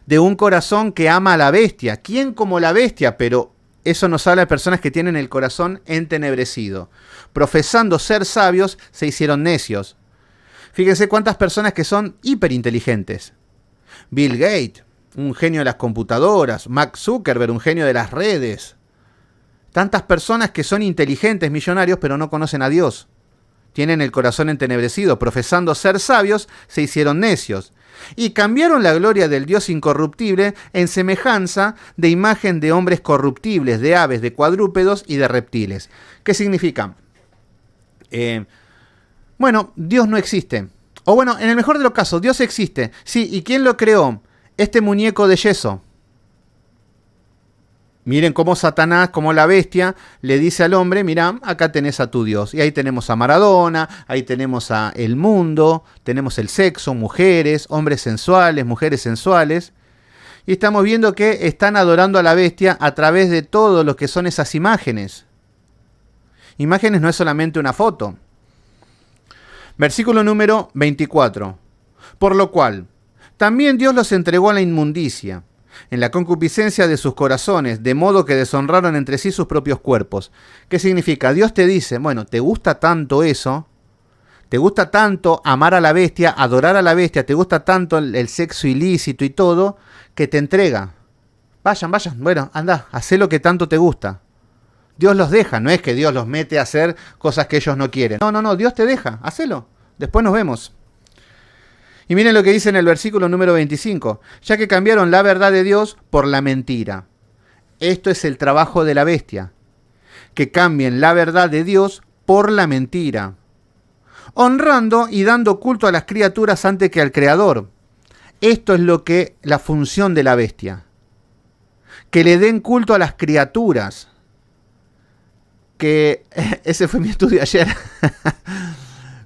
De un corazón que ama a la bestia. ¿Quién como la bestia? Pero eso nos habla de personas que tienen el corazón entenebrecido. Profesando ser sabios, se hicieron necios. Fíjense cuántas personas que son hiperinteligentes. Bill Gates, un genio de las computadoras. Mark Zuckerberg, un genio de las redes. Tantas personas que son inteligentes, millonarios, pero no conocen a Dios. Tienen el corazón entenebrecido, profesando ser sabios, se hicieron necios. Y cambiaron la gloria del Dios incorruptible en semejanza de imagen de hombres corruptibles, de aves, de cuadrúpedos y de reptiles. ¿Qué significa? Bueno, Dios no existe. O bueno, en el mejor de los casos, Dios existe. Sí, ¿y quién lo creó? Este muñeco de yeso. Miren cómo Satanás, como la bestia, le dice al hombre, mira, acá tenés a tu Dios. Y ahí tenemos a Maradona, ahí tenemos a el mundo, tenemos el sexo, mujeres, hombres sensuales, mujeres sensuales. Y estamos viendo que están adorando a la bestia a través de todo lo que son esas imágenes. Imágenes no es solamente una foto. Versículo número 24. Por lo cual, también Dios los entregó a la inmundicia, en la concupiscencia de sus corazones, de modo que deshonraron entre sí sus propios cuerpos. ¿Qué significa? Dios te dice, bueno, ¿te gusta tanto eso? ¿Te gusta tanto amar a la bestia, adorar a la bestia? ¿Te gusta tanto el sexo ilícito y todo? Que te entrega. Vayan, bueno, anda, hacé lo que tanto te gusta. Dios los deja, no es que Dios los mete a hacer cosas que ellos no quieren. No, Dios te deja, hacelo. Después nos vemos. Y miren lo que dice en el versículo número 25. Ya que cambiaron la verdad de Dios por la mentira. Esto es el trabajo de la bestia. Que cambien la verdad de Dios por la mentira. Honrando y dando culto a las criaturas antes que al Creador. Esto es lo que la función de la bestia. Que le den culto a las criaturas. Que ese fue mi estudio ayer.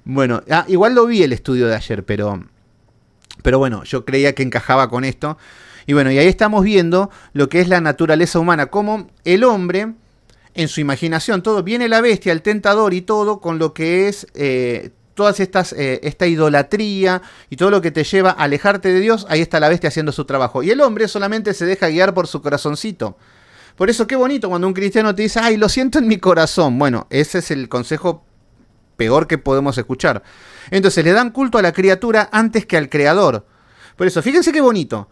Bueno, igual lo vi el estudio de ayer, pero bueno, yo creía que encajaba con esto. Y bueno, y ahí estamos viendo lo que es la naturaleza humana, cómo el hombre, en su imaginación, todo, viene la bestia, el tentador y todo, con lo que es todas estas, esta idolatría y todo lo que te lleva a alejarte de Dios. Ahí está la bestia haciendo su trabajo. Y el hombre solamente se deja guiar por su corazoncito. Por eso qué bonito cuando un cristiano te dice, ay, lo siento en mi corazón. Bueno, ese es el consejo peor que podemos escuchar. Entonces le dan culto a la criatura antes que al Creador. Por eso, fíjense qué bonito.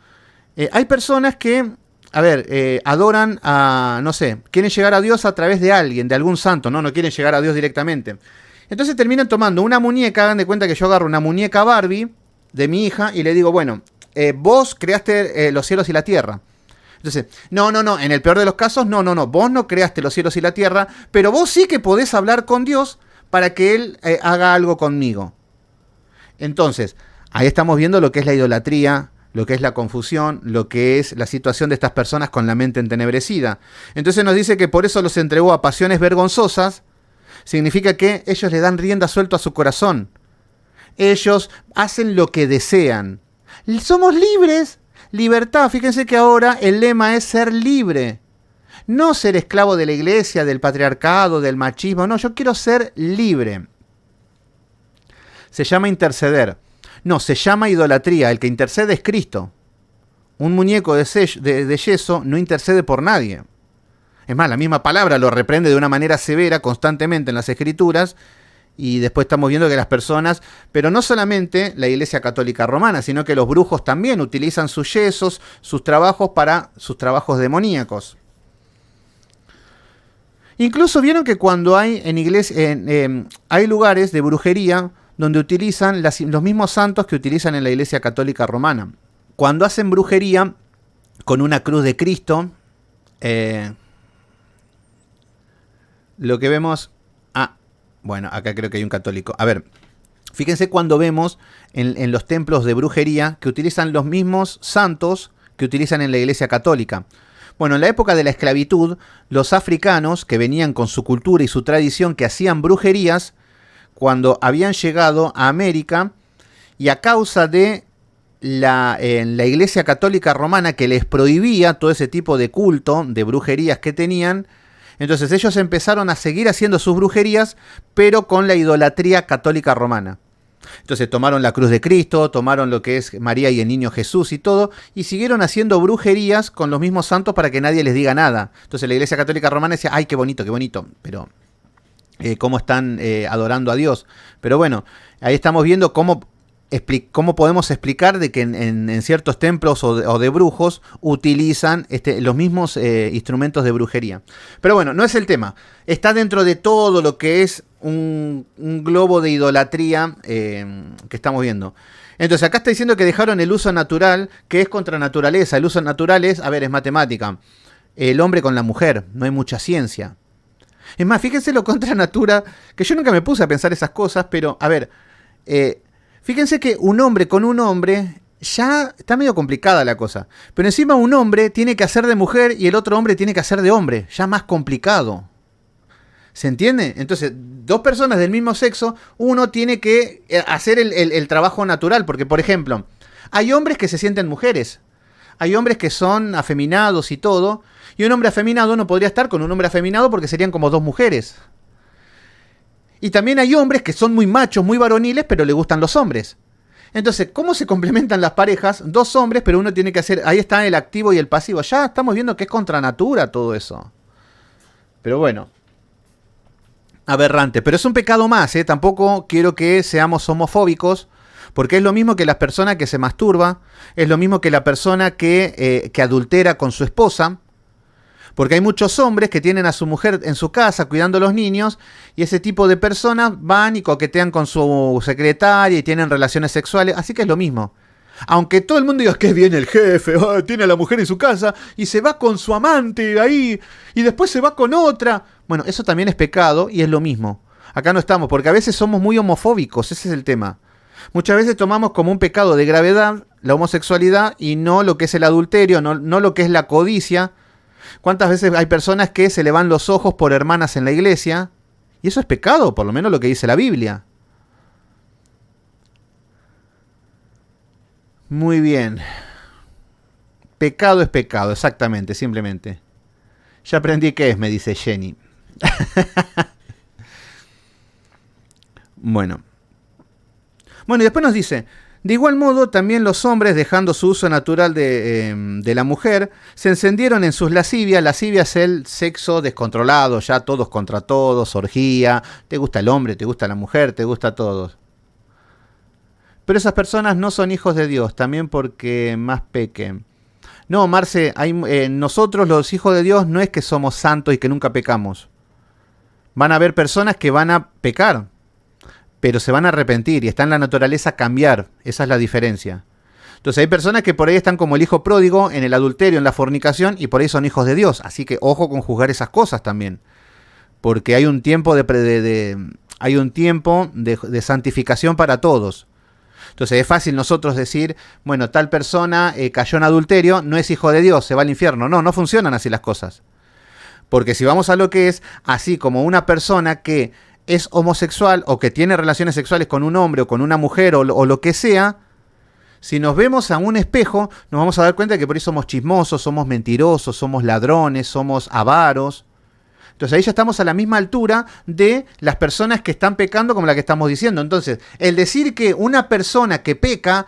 Hay personas que, adoran a, no sé, quieren llegar a Dios a través de alguien, de algún santo, no quieren llegar a Dios directamente. Entonces terminan tomando una muñeca, hagan de cuenta que yo agarro una muñeca Barbie de mi hija y le digo, bueno, vos creaste los cielos y la tierra. Entonces, no, en el peor de los casos, no, vos no creaste los cielos y la tierra, pero vos sí que podés hablar con Dios para que Él haga algo conmigo. Entonces, ahí estamos viendo lo que es la idolatría, lo que es la confusión, lo que es la situación de estas personas con la mente entenebrecida. Entonces nos dice que por eso los entregó a pasiones vergonzosas, significa que ellos le dan rienda suelta a su corazón. Ellos hacen lo que desean. Somos libres. Libertad, fíjense que ahora el lema es ser libre. No ser esclavo de la iglesia, del patriarcado, del machismo. No, yo quiero ser libre. Se llama interceder. No, se llama idolatría. El que intercede es Cristo. Un muñeco de yeso no intercede por nadie. Es más, la misma palabra lo reprende de una manera severa constantemente en las Escrituras. Y después estamos viendo que las personas, pero no solamente la Iglesia Católica Romana, sino que los brujos también utilizan sus yesos, sus trabajos para sus trabajos demoníacos. Incluso vieron que cuando hay en iglesia, hay lugares de brujería donde utilizan los mismos santos que utilizan en la Iglesia Católica Romana. Cuando hacen brujería con una cruz de Cristo, lo que vemos... Bueno, acá creo que hay un católico. A ver, fíjense cuando vemos en los templos de brujería que utilizan los mismos santos que utilizan en la Iglesia Católica. Bueno, en la época de la esclavitud, los africanos que venían con su cultura y su tradición, que hacían brujerías, cuando habían llegado a América, y a causa de la Iglesia Católica Romana que les prohibía todo ese tipo de culto, de brujerías que tenían, entonces ellos empezaron a seguir haciendo sus brujerías, pero con la idolatría católica romana. Entonces tomaron la cruz de Cristo, tomaron lo que es María y el niño Jesús y todo, y siguieron haciendo brujerías con los mismos santos para que nadie les diga nada. Entonces la Iglesia Católica Romana decía, ay, qué bonito, pero cómo están adorando a Dios. Pero bueno, ahí estamos viendo cómo cómo podemos explicar de que en ciertos templos o de brujos utilizan los mismos instrumentos de brujería. Pero bueno, no es el tema. Está dentro de todo lo que es un globo de idolatría que estamos viendo. Entonces acá está diciendo que dejaron el uso natural, que es contra naturaleza. El uso natural es matemática. El hombre con la mujer, no hay mucha ciencia. Es más, fíjense lo contra natura, que yo nunca me puse a pensar esas cosas, pero a ver, fíjense que un hombre con un hombre ya está medio complicada la cosa. Pero encima un hombre tiene que hacer de mujer y el otro hombre tiene que hacer de hombre, ya más complicado. ¿Se entiende? Entonces, dos personas del mismo sexo, uno tiene que hacer el trabajo natural, porque por ejemplo, hay hombres que se sienten mujeres. Hay hombres que son afeminados y todo, y un hombre afeminado no podría estar con un hombre afeminado porque serían como dos mujeres. Y también hay hombres que son muy machos, muy varoniles, pero le gustan los hombres. Entonces, ¿cómo se complementan las parejas? Dos hombres, pero uno tiene que hacer... Ahí está el activo y el pasivo. Ya estamos viendo que es contra natura todo eso. Pero bueno. Aberrante. Pero es un pecado más, ¿eh? Tampoco quiero que seamos homofóbicos. Porque es lo mismo que la persona que se masturba, es lo mismo que la persona que adultera con su esposa, porque hay muchos hombres que tienen a su mujer en su casa cuidando a los niños, y ese tipo de personas van y coquetean con su secretaria y tienen relaciones sexuales, así que es lo mismo. Aunque todo el mundo diga que viene el jefe, tiene a la mujer en su casa, y se va con su amante ahí, y después se va con otra. Bueno, eso también es pecado y es lo mismo. Acá no estamos, porque a veces somos muy homofóbicos, ese es el tema. Muchas veces tomamos como un pecado de gravedad la homosexualidad y no lo que es el adulterio, no lo que es la codicia. ¿Cuántas veces hay personas que se le van los ojos por hermanas en la iglesia? Y eso es pecado, por lo menos lo que dice la Biblia. Muy bien. Pecado es pecado, exactamente, simplemente. Ya aprendí qué es, me dice Jenny. Bueno, y después nos dice, de igual modo también los hombres, dejando su uso natural de la mujer, se encendieron en sus lascivias. Lascivia es el sexo descontrolado, ya todos contra todos, orgía, te gusta el hombre, te gusta la mujer, te gusta a todos. Pero esas personas no son hijos de Dios, también porque más pequen. No, Marce, nosotros los hijos de Dios no es que somos santos y que nunca pecamos. Van a haber personas que van a pecar, pero se van a arrepentir y está en la naturaleza cambiar. Esa es la diferencia. Entonces hay personas que por ahí están como el hijo pródigo en el adulterio, en la fornicación, y por ahí son hijos de Dios. Así que ojo con juzgar esas cosas también. Porque hay un tiempo de santificación para todos. Entonces es fácil nosotros decir, bueno, tal persona cayó en adulterio, no es hijo de Dios, se va al infierno. No funcionan así las cosas. Porque si vamos a lo que es, así como una persona que es homosexual o que tiene relaciones sexuales con un hombre o con una mujer o lo que sea, si nos vemos a un espejo, nos vamos a dar cuenta de que por ahí somos chismosos, somos mentirosos, somos ladrones, somos avaros. Entonces ahí ya estamos a la misma altura de las personas que están pecando como la que estamos diciendo. Entonces, el decir que una persona que peca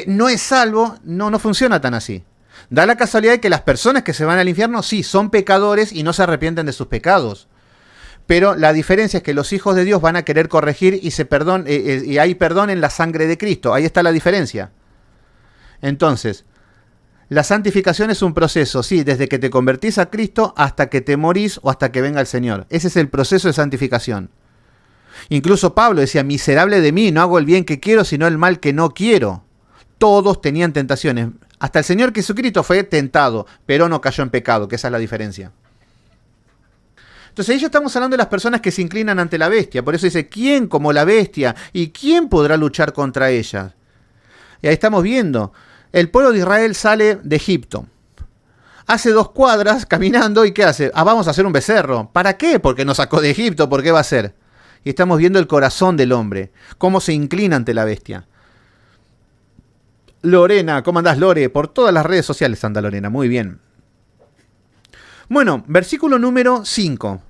no es salvo, no funciona tan así. Da la casualidad de que las personas que se van al infierno sí son pecadores y no se arrepienten de sus pecados. Pero la diferencia es que los hijos de Dios van a querer corregir y hay perdón en la sangre de Cristo. Ahí está la diferencia. Entonces, la santificación es un proceso, sí, desde que te convertís a Cristo hasta que te morís o hasta que venga el Señor. Ese es el proceso de santificación. Incluso Pablo decía, miserable de mí, no hago el bien que quiero, sino el mal que no quiero. Todos tenían tentaciones. Hasta el Señor Jesucristo fue tentado, pero no cayó en pecado, que esa es la diferencia. Entonces ahí ya estamos hablando de las personas que se inclinan ante la bestia. Por eso dice, ¿quién como la bestia? ¿Y quién podrá luchar contra ella? Y ahí estamos viendo. El pueblo de Israel sale de Egipto. Hace 2 cuadras caminando y ¿qué hace? Vamos a hacer un becerro. ¿Para qué? Porque nos sacó de Egipto. ¿Por qué va a ser? Y estamos viendo el corazón del hombre. Cómo se inclina ante la bestia. Lorena, ¿cómo andás, Lore? Por todas las redes sociales anda Lorena. Muy bien. Bueno, versículo número 5.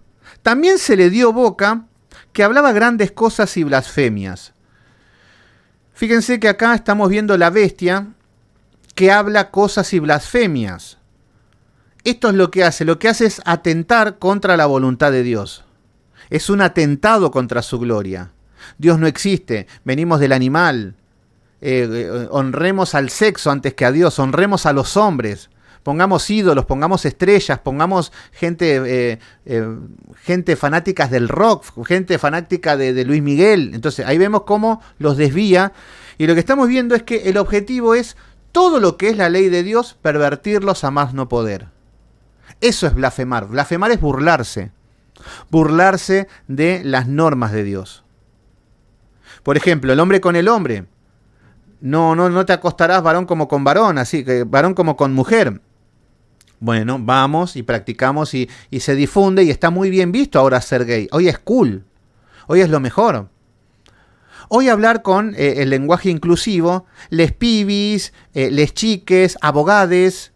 También se le dio boca que hablaba grandes cosas y blasfemias. Fíjense que acá estamos viendo la bestia que habla cosas y blasfemias. Esto es lo que hace. Lo que hace es atentar contra la voluntad de Dios. Es un atentado contra su gloria. Dios no existe. Venimos del animal. honremos al sexo antes que a Dios, honremos a los hombres, pongamos ídolos, pongamos estrellas, pongamos gente fanáticas del rock, gente fanática de Luis Miguel. Entonces ahí vemos cómo los desvía, y lo que estamos viendo es que el objetivo es todo lo que es la ley de Dios, pervertirlos a más no poder. Eso es blasfemar. Blasfemar es burlarse de las normas de Dios. Por ejemplo, el hombre con el hombre. No te acostarás varón como con varón, así que varón como con mujer. Bueno, vamos y practicamos y se difunde, y está muy bien visto ahora ser gay. Hoy es cool, hoy es lo mejor. Hoy hablar con el lenguaje inclusivo, les pibis, les chiques, abogades.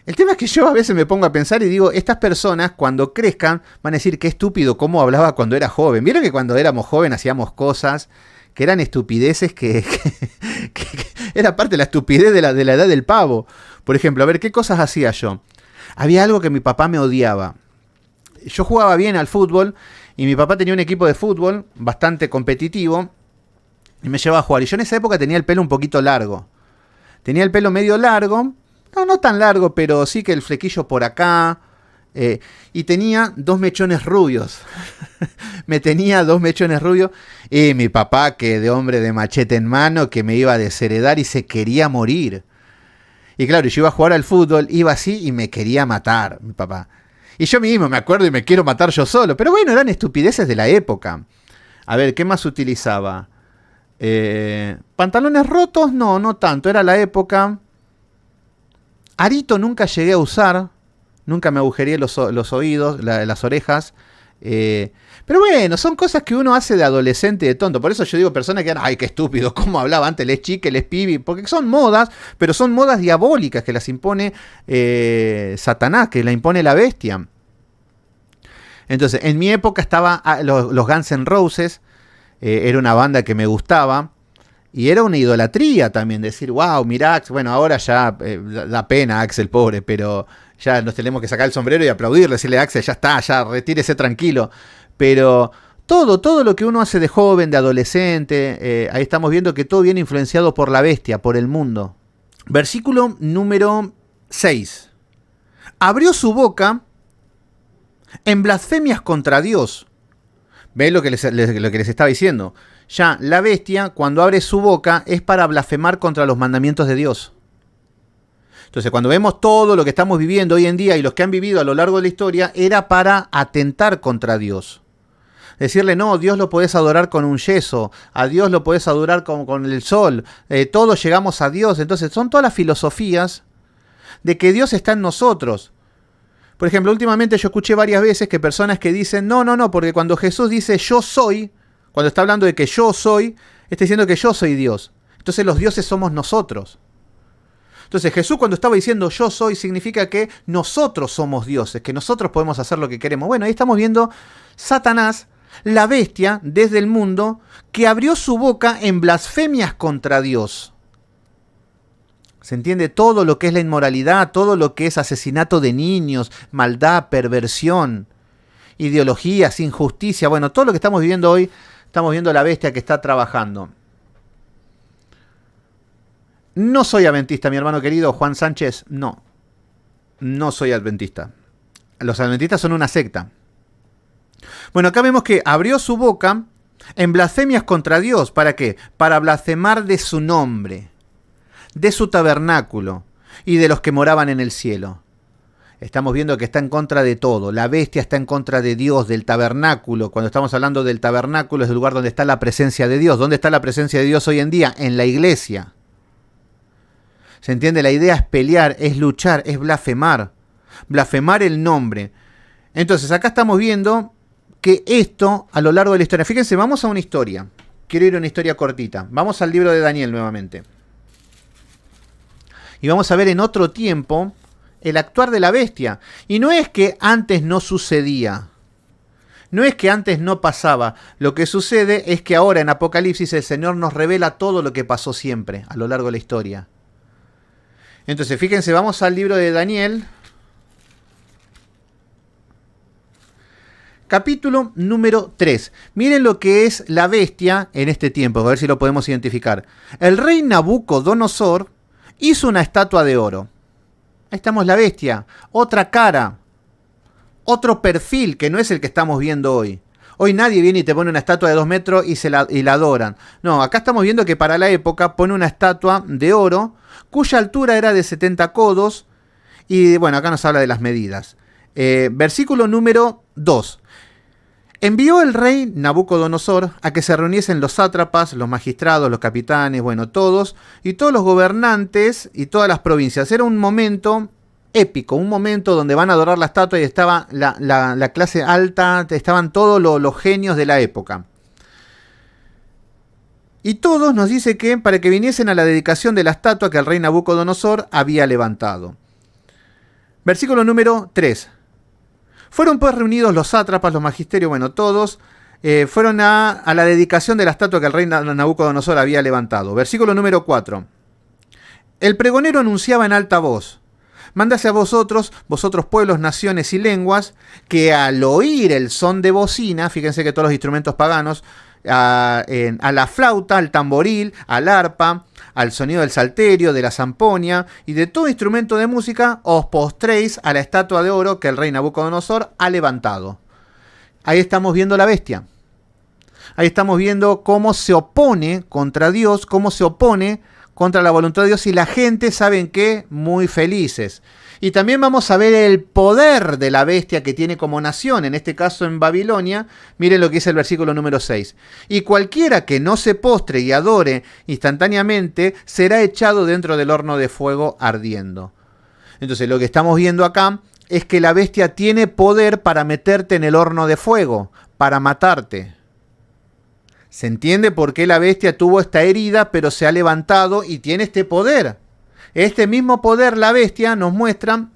El tema es que yo a veces me pongo a pensar y digo, estas personas cuando crezcan van a decir qué estúpido cómo hablaba cuando era joven. ¿Vieron que cuando éramos jóvenes hacíamos cosas que eran estupideces que era parte de la estupidez de la edad del pavo? Por ejemplo, a ver, ¿qué cosas hacía yo? Había algo que mi papá me odiaba. Yo jugaba bien al fútbol y mi papá tenía un equipo de fútbol bastante competitivo y me llevaba a jugar. Y yo en esa época tenía el pelo un poquito largo. Tenía el pelo medio largo, no tan largo, pero sí que el flequillo por acá. Y tenía 2 mechones rubios. Me tenía 2 mechones rubios. Y mi papá, que de hombre de machete en mano, que me iba a desheredar y se quería morir. Y claro, yo iba a jugar al fútbol, iba así y me quería matar, mi papá. Y yo mismo me acuerdo y me quiero matar yo solo. Pero bueno, eran estupideces de la época. A ver, ¿qué más utilizaba? Pantalones rotos, no tanto. Era la época. Arito nunca llegué a usar. Nunca me agujereé los oídos, las orejas. Pero bueno, son cosas que uno hace de adolescente y de tonto. Por eso yo digo, personas que ay, qué estúpido, cómo hablaba antes les chique, les pibi. Porque son modas, pero son modas diabólicas que las impone Satanás, que la impone la bestia. Entonces, en mi época estaba los Guns N' Roses. Era una banda que me gustaba. Y era una idolatría también, decir, wow, mirá, bueno, ahora ya da pena Axel, pobre, pero ya nos tenemos que sacar el sombrero y aplaudirle, decirle, Axel, ya está, ya retírese tranquilo. Pero todo lo que uno hace de joven, de adolescente, ahí estamos viendo que todo viene influenciado por la bestia, por el mundo. Versículo número 6. Abrió su boca en blasfemias contra Dios. ¿Ven lo que les estaba diciendo? Ya la bestia, cuando abre su boca, es para blasfemar contra los mandamientos de Dios. Entonces, cuando vemos todo lo que estamos viviendo hoy en día y los que han vivido a lo largo de la historia, era para atentar contra Dios. Decirle, no, Dios lo podés adorar con un yeso, a Dios lo podés adorar con el sol, todos llegamos a Dios. Entonces, son todas las filosofías de que Dios está en nosotros. Por ejemplo, últimamente yo escuché varias veces que personas que dicen, no, porque cuando Jesús dice yo soy, cuando está hablando de que yo soy, está diciendo que yo soy Dios. Entonces los dioses somos nosotros. Entonces Jesús cuando estaba diciendo yo soy, significa que nosotros somos dioses, que nosotros podemos hacer lo que queremos. Bueno, ahí estamos viendo Satanás, la bestia desde el mundo, que abrió su boca en blasfemias contra Dios. ¿Se entiende? Todo lo que es la inmoralidad, todo lo que es asesinato de niños, maldad, perversión, ideologías, injusticia. Bueno, todo lo que estamos viviendo hoy, estamos viendo la bestia que está trabajando. No soy adventista, mi hermano querido Juan Sánchez. No soy adventista. Los adventistas son una secta. Bueno, acá vemos que abrió su boca en blasfemias contra Dios. ¿Para qué? Para blasfemar de su nombre, de su tabernáculo y de los que moraban en el cielo. Estamos viendo que está en contra de todo. La bestia está en contra de Dios, del tabernáculo. Cuando estamos hablando del tabernáculo es el lugar donde está la presencia de Dios. ¿Dónde está la presencia de Dios hoy en día? En la iglesia. ¿Se entiende? La idea es pelear, es luchar, es blasfemar. Blasfemar el nombre. Entonces acá estamos viendo que esto a lo largo de la historia. Fíjense, vamos a una historia. Quiero ir a una historia cortita. Vamos al libro de Daniel nuevamente. Y vamos a ver en otro tiempo el actuar de la bestia. Y no es que antes no sucedía. No es que antes no pasaba. Lo que sucede es que ahora en Apocalipsis el Señor nos revela todo lo que pasó siempre a lo largo de la historia. Entonces, fíjense, vamos al libro de Daniel. capítulo número 3. Miren lo que es la bestia en este tiempo, a ver si lo podemos identificar. El rey Nabucodonosor hizo una estatua de oro. Ahí estamos la bestia, otra cara, otro perfil que no es el que estamos viendo hoy. Hoy nadie viene y te pone una estatua de 2 metros y la adoran. No, acá estamos viendo que para la época pone una estatua de oro cuya altura era de 70 codos. Y bueno, acá nos habla de las medidas. Versículo número 2. Envió el rey Nabucodonosor a que se reuniesen los sátrapas, los magistrados, los capitanes, bueno, todos, y todos los gobernantes y todas las provincias. Era un momento épico, un momento donde van a adorar la estatua y estaba la clase alta, estaban todos los genios de la época. Y todos nos dice que para que viniesen a la dedicación de la estatua que el rey Nabucodonosor había levantado. Versículo número 3. Fueron pues reunidos los sátrapas, los magisterios, bueno, todos fueron a la dedicación de la estatua que el rey Nabucodonosor había levantado. Versículo número 4. El pregonero anunciaba en alta voz: mándase a vosotros pueblos, naciones y lenguas, que al oír el son de bocina, fíjense que todos los instrumentos paganos, a la flauta, al tamboril, al arpa, al sonido del salterio, de la zamponia y de todo instrumento de música, os postréis a la estatua de oro que el rey Nabucodonosor ha levantado. Ahí estamos viendo la bestia. Ahí estamos viendo cómo se opone contra Dios, cómo se opone contra la voluntad de Dios, y la gente, ¿saben qué? Muy felices. Y también vamos a ver el poder de la bestia que tiene como nación, en este caso en Babilonia. Miren lo que dice el versículo número 6. Y cualquiera que no se postre y adore instantáneamente será echado dentro del horno de fuego ardiendo. Entonces lo que estamos viendo acá es que la bestia tiene poder para meterte en el horno de fuego, para matarte. Se entiende por qué la bestia tuvo esta herida, pero se ha levantado y tiene este poder. Este mismo poder, la bestia, nos muestra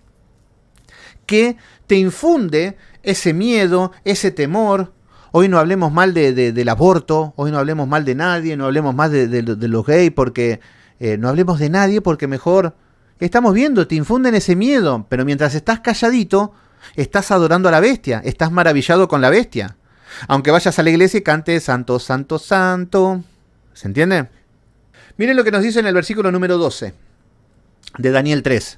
que te infunde ese miedo, ese temor. Hoy no hablemos mal del aborto, hoy no hablemos mal de nadie, no hablemos más de los gays, porque no hablemos de nadie, porque mejor estamos viendo, te infunden ese miedo, pero mientras estás calladito, estás adorando a la bestia, estás maravillado con la bestia. Aunque vayas a la iglesia y cantes santo, santo, santo. ¿Se entiende? Miren lo que nos dice en el versículo número 12 de Daniel 3.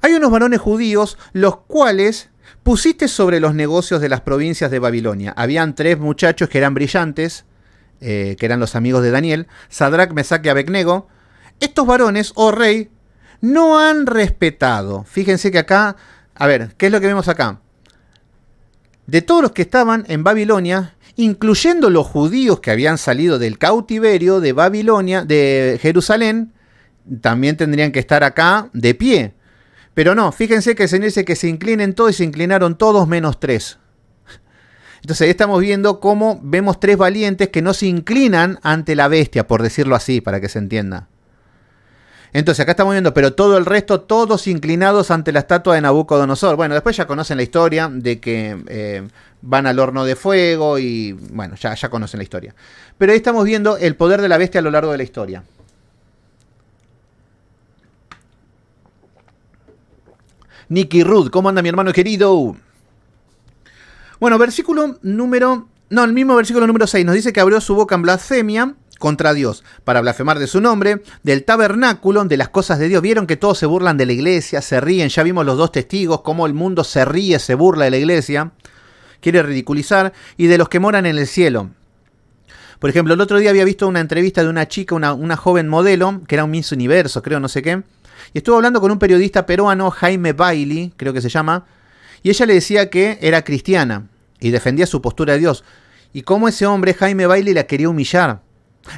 Hay unos varones judíos, los cuales pusiste sobre los negocios de las provincias de Babilonia. Habían 3 muchachos que eran brillantes, que eran los amigos de Daniel, Sadrac, Mesac y Abednego. Estos varones, oh rey, no han respetado. Fíjense que acá, a ver, ¿qué es lo que vemos acá? De todos los que estaban en Babilonia, incluyendo los judíos que habían salido del cautiverio de Babilonia, de Jerusalén, también tendrían que estar acá de pie. Pero no, fíjense que el Señor dice que se inclinen todos y se inclinaron todos menos 3. Entonces ahí estamos viendo cómo vemos 3 valientes que no se inclinan ante la bestia, por decirlo así, para que se entienda. Entonces acá estamos viendo, pero todo el resto, todos inclinados ante la estatua de Nabucodonosor. Bueno, después ya conocen la historia de que van al horno de fuego y bueno, ya conocen la historia. Pero ahí estamos viendo el poder de la bestia a lo largo de la historia. Nicky Ruth, ¿cómo anda mi hermano querido? Bueno, el mismo versículo número 6 nos dice que abrió su boca en blasfemia contra Dios, para blasfemar de su nombre, del tabernáculo, de las cosas de Dios. Vieron que todos se burlan de la iglesia, se ríen, ya vimos los 2 testigos, cómo el mundo se ríe, se burla de la iglesia, quiere ridiculizar, y de los que moran en el cielo. Por ejemplo, el otro día había visto una entrevista de una chica, una joven modelo, que era un Miss Universo, creo, no sé qué, y estuvo hablando con un periodista peruano, Jaime Bailey, creo que se llama, y ella le decía que era cristiana, y defendía su postura de Dios, y cómo ese hombre, Jaime Bailey, la quería humillar,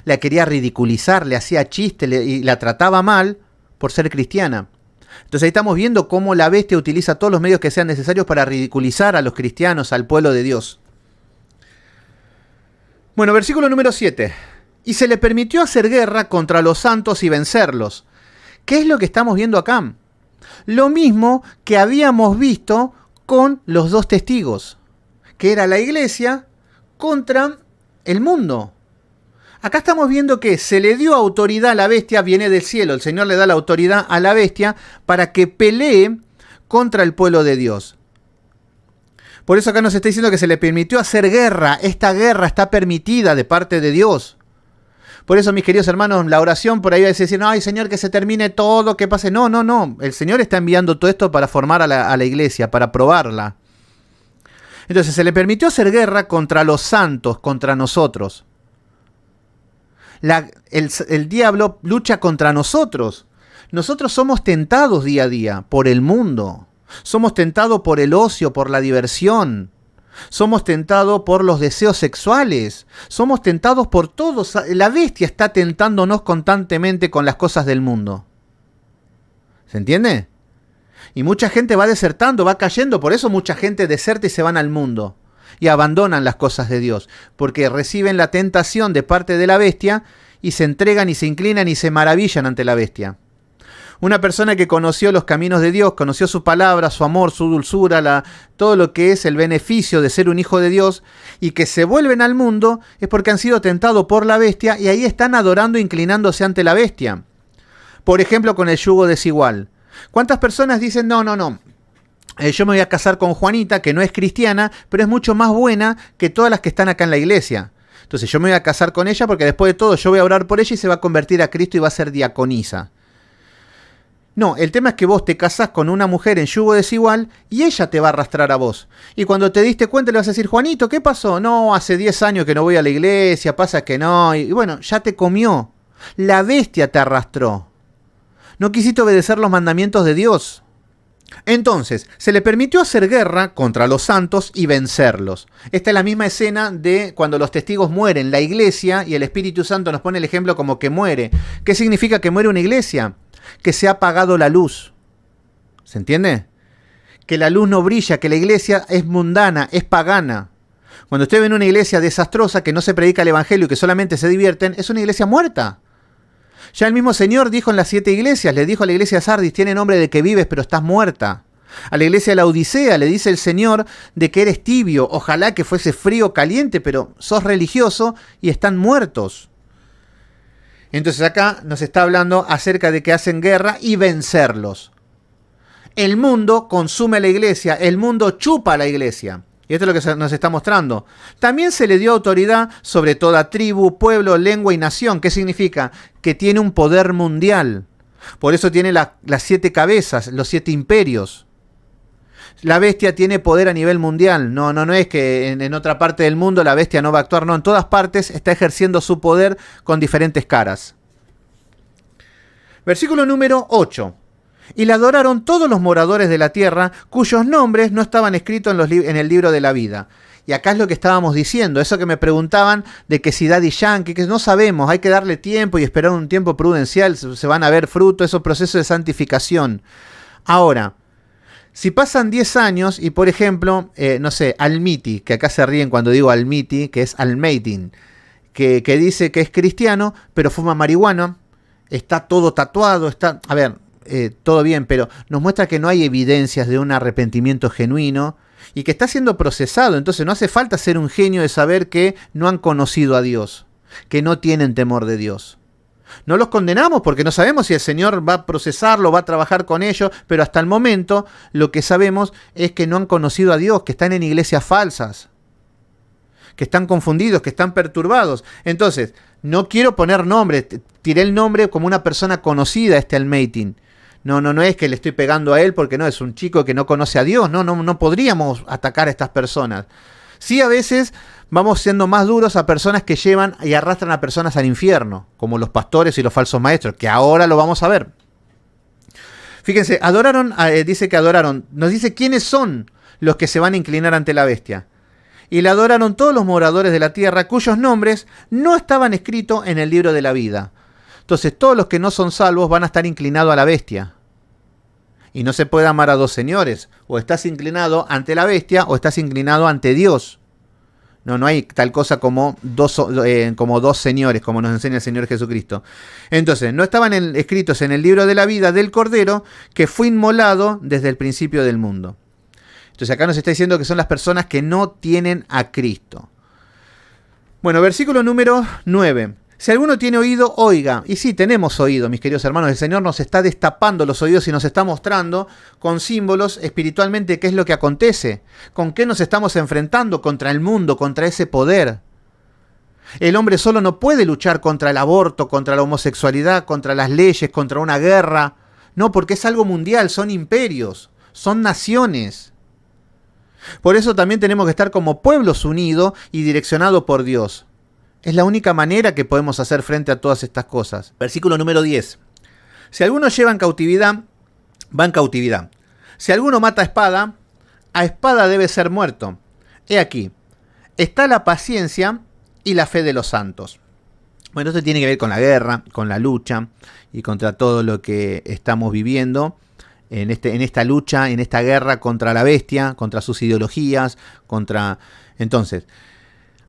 la quería ridiculizar, le hacía chiste y la trataba mal por ser cristiana. Entonces ahí estamos viendo cómo la bestia utiliza todos los medios que sean necesarios para ridiculizar a los cristianos, al pueblo de Dios. Bueno, versículo número 7. Y se le permitió hacer guerra contra los santos y vencerlos. ¿Qué es lo que estamos viendo acá? Lo mismo que habíamos visto con los 2 testigos, que era la iglesia contra el mundo. Acá estamos viendo que se le dio autoridad a la bestia, viene del cielo. El Señor le da la autoridad a la bestia para que pelee contra el pueblo de Dios. Por eso acá nos está diciendo que se le permitió hacer guerra. Esta guerra está permitida de parte de Dios. Por eso, mis queridos hermanos, la oración por ahí va a decir, no, ay Señor, que se termine todo, que pase. No, no, no. El Señor está enviando todo esto para formar a la iglesia, para probarla. Entonces se le permitió hacer guerra contra los santos, contra nosotros. El diablo lucha contra nosotros. Nosotros somos tentados día a día por el mundo. Somos tentados por el ocio, por la diversión. Somos tentados por los deseos sexuales. Somos tentados por todos. La bestia está tentándonos constantemente con las cosas del mundo. ¿Se entiende? Y mucha gente va desertando, va cayendo. Por eso mucha gente deserta y se van al mundo. Y abandonan las cosas de Dios. Porque reciben la tentación de parte de la bestia y se entregan y se inclinan y se maravillan ante la bestia. Una persona que conoció los caminos de Dios, conoció su palabra, su amor, su dulzura, todo lo que es el beneficio de ser un hijo de Dios, y que se vuelven al mundo, es porque han sido tentados por la bestia y ahí están adorando, inclinándose ante la bestia. Por ejemplo, con el yugo desigual. ¿Cuántas personas dicen, no, yo me voy a casar con Juanita, que no es cristiana, pero es mucho más buena que todas las que están acá en la iglesia? Entonces yo me voy a casar con ella porque después de todo yo voy a orar por ella y se va a convertir a Cristo y va a ser diaconisa. No, el tema es que vos te casás con una mujer en yugo desigual y ella te va a arrastrar a vos. Y cuando te diste cuenta le vas a decir, Juanito, ¿qué pasó? No, hace 10 años que no voy a la iglesia, pasa que no. Y bueno, ya te comió. La bestia te arrastró. No quisiste obedecer los mandamientos de Dios. Entonces, se le permitió hacer guerra contra los santos y vencerlos. Esta es la misma escena de cuando los testigos mueren, la iglesia, y el Espíritu Santo nos pone el ejemplo como que muere. ¿Qué significa que muere una iglesia? Que se ha apagado la luz. ¿Se entiende? Que la luz no brilla, que la iglesia es mundana, es pagana. Cuando usted ve una iglesia desastrosa, que no se predica el evangelio y que solamente se divierten, es una iglesia muerta. Ya el mismo Señor dijo en las 7 iglesias, le dijo a la iglesia de Sardis, tiene nombre de que vives, pero estás muerta. A la iglesia de la Odisea le dice el Señor de que eres tibio, ojalá que fuese frío o caliente, pero sos religioso y están muertos. Entonces acá nos está hablando acerca de que hacen guerra y vencerlos. El mundo consume a la iglesia, el mundo chupa a la iglesia. Y esto es lo que nos está mostrando. También se le dio autoridad sobre toda tribu, pueblo, lengua y nación. ¿Qué significa? Que tiene un poder mundial. Por eso tiene las 7 cabezas, los 7 imperios. La bestia tiene poder a nivel mundial. No es que en otra parte del mundo la bestia no va a actuar. No, en todas partes está ejerciendo su poder con diferentes caras. Versículo número 8. Y la adoraron todos los moradores de la tierra, cuyos nombres no estaban escritos en el libro de la vida. Y acá es lo que estábamos diciendo, eso que me preguntaban de que si Daddy Yankee, que no sabemos, hay que darle tiempo y esperar un tiempo prudencial, se van a ver frutos, esos procesos de santificación. Ahora, si pasan 10 años y, por ejemplo, Almiti, que acá se ríen cuando digo Almiti, que es Almeitin, que dice que es cristiano, pero fuma marihuana, está todo tatuado, todo bien, pero nos muestra que no hay evidencias de un arrepentimiento genuino y que está siendo procesado. Entonces no hace falta ser un genio de saber que no han conocido a Dios, que no tienen temor de Dios. No los condenamos porque no sabemos si el Señor va a procesarlo, va a trabajar con ellos, pero hasta el momento lo que sabemos es que no han conocido a Dios, que están en iglesias falsas, que están confundidos, que están perturbados. Entonces, no quiero poner nombre, tiré el nombre como una persona conocida, Almeitin. No es que le estoy pegando a él porque no, es un chico que no conoce a Dios. No podríamos atacar a estas personas. Sí, a veces vamos siendo más duros a personas que llevan y arrastran a personas al infierno, como los pastores y los falsos maestros, que ahora lo vamos a ver. Fíjense, dice que adoraron, nos dice quiénes son los que se van a inclinar ante la bestia. Y le adoraron todos los moradores de la tierra, cuyos nombres no estaban escritos en el libro de la vida. Entonces todos los que no son salvos van a estar inclinados a la bestia. Y no se puede amar a dos señores. O estás inclinado ante la bestia o estás inclinado ante Dios. No hay tal cosa como dos señores, como nos enseña el Señor Jesucristo. Entonces, no estaban escritos en el libro de la vida del Cordero, que fue inmolado desde el principio del mundo. Entonces acá nos está diciendo que son las personas que no tienen a Cristo. Bueno, versículo número 9. Si alguno tiene oído, oiga. Y sí, tenemos oído, mis queridos hermanos. El Señor nos está destapando los oídos y nos está mostrando con símbolos espiritualmente qué es lo que acontece. Con qué nos estamos enfrentando contra el mundo, contra ese poder. El hombre solo no puede luchar contra el aborto, contra la homosexualidad, contra las leyes, contra una guerra. No, porque es algo mundial, son imperios, son naciones. Por eso también tenemos que estar como pueblos unidos y direccionados por Dios. Es la única manera que podemos hacer frente a todas estas cosas. Versículo número 10. Si alguno lleva en cautividad, va en cautividad. Si alguno mata a espada debe ser muerto. He aquí, está la paciencia y la fe de los santos. Bueno, esto tiene que ver con la guerra, con la lucha y contra todo lo que estamos viviendo en esta lucha, en esta guerra contra la bestia, contra sus ideologías, contra... Entonces,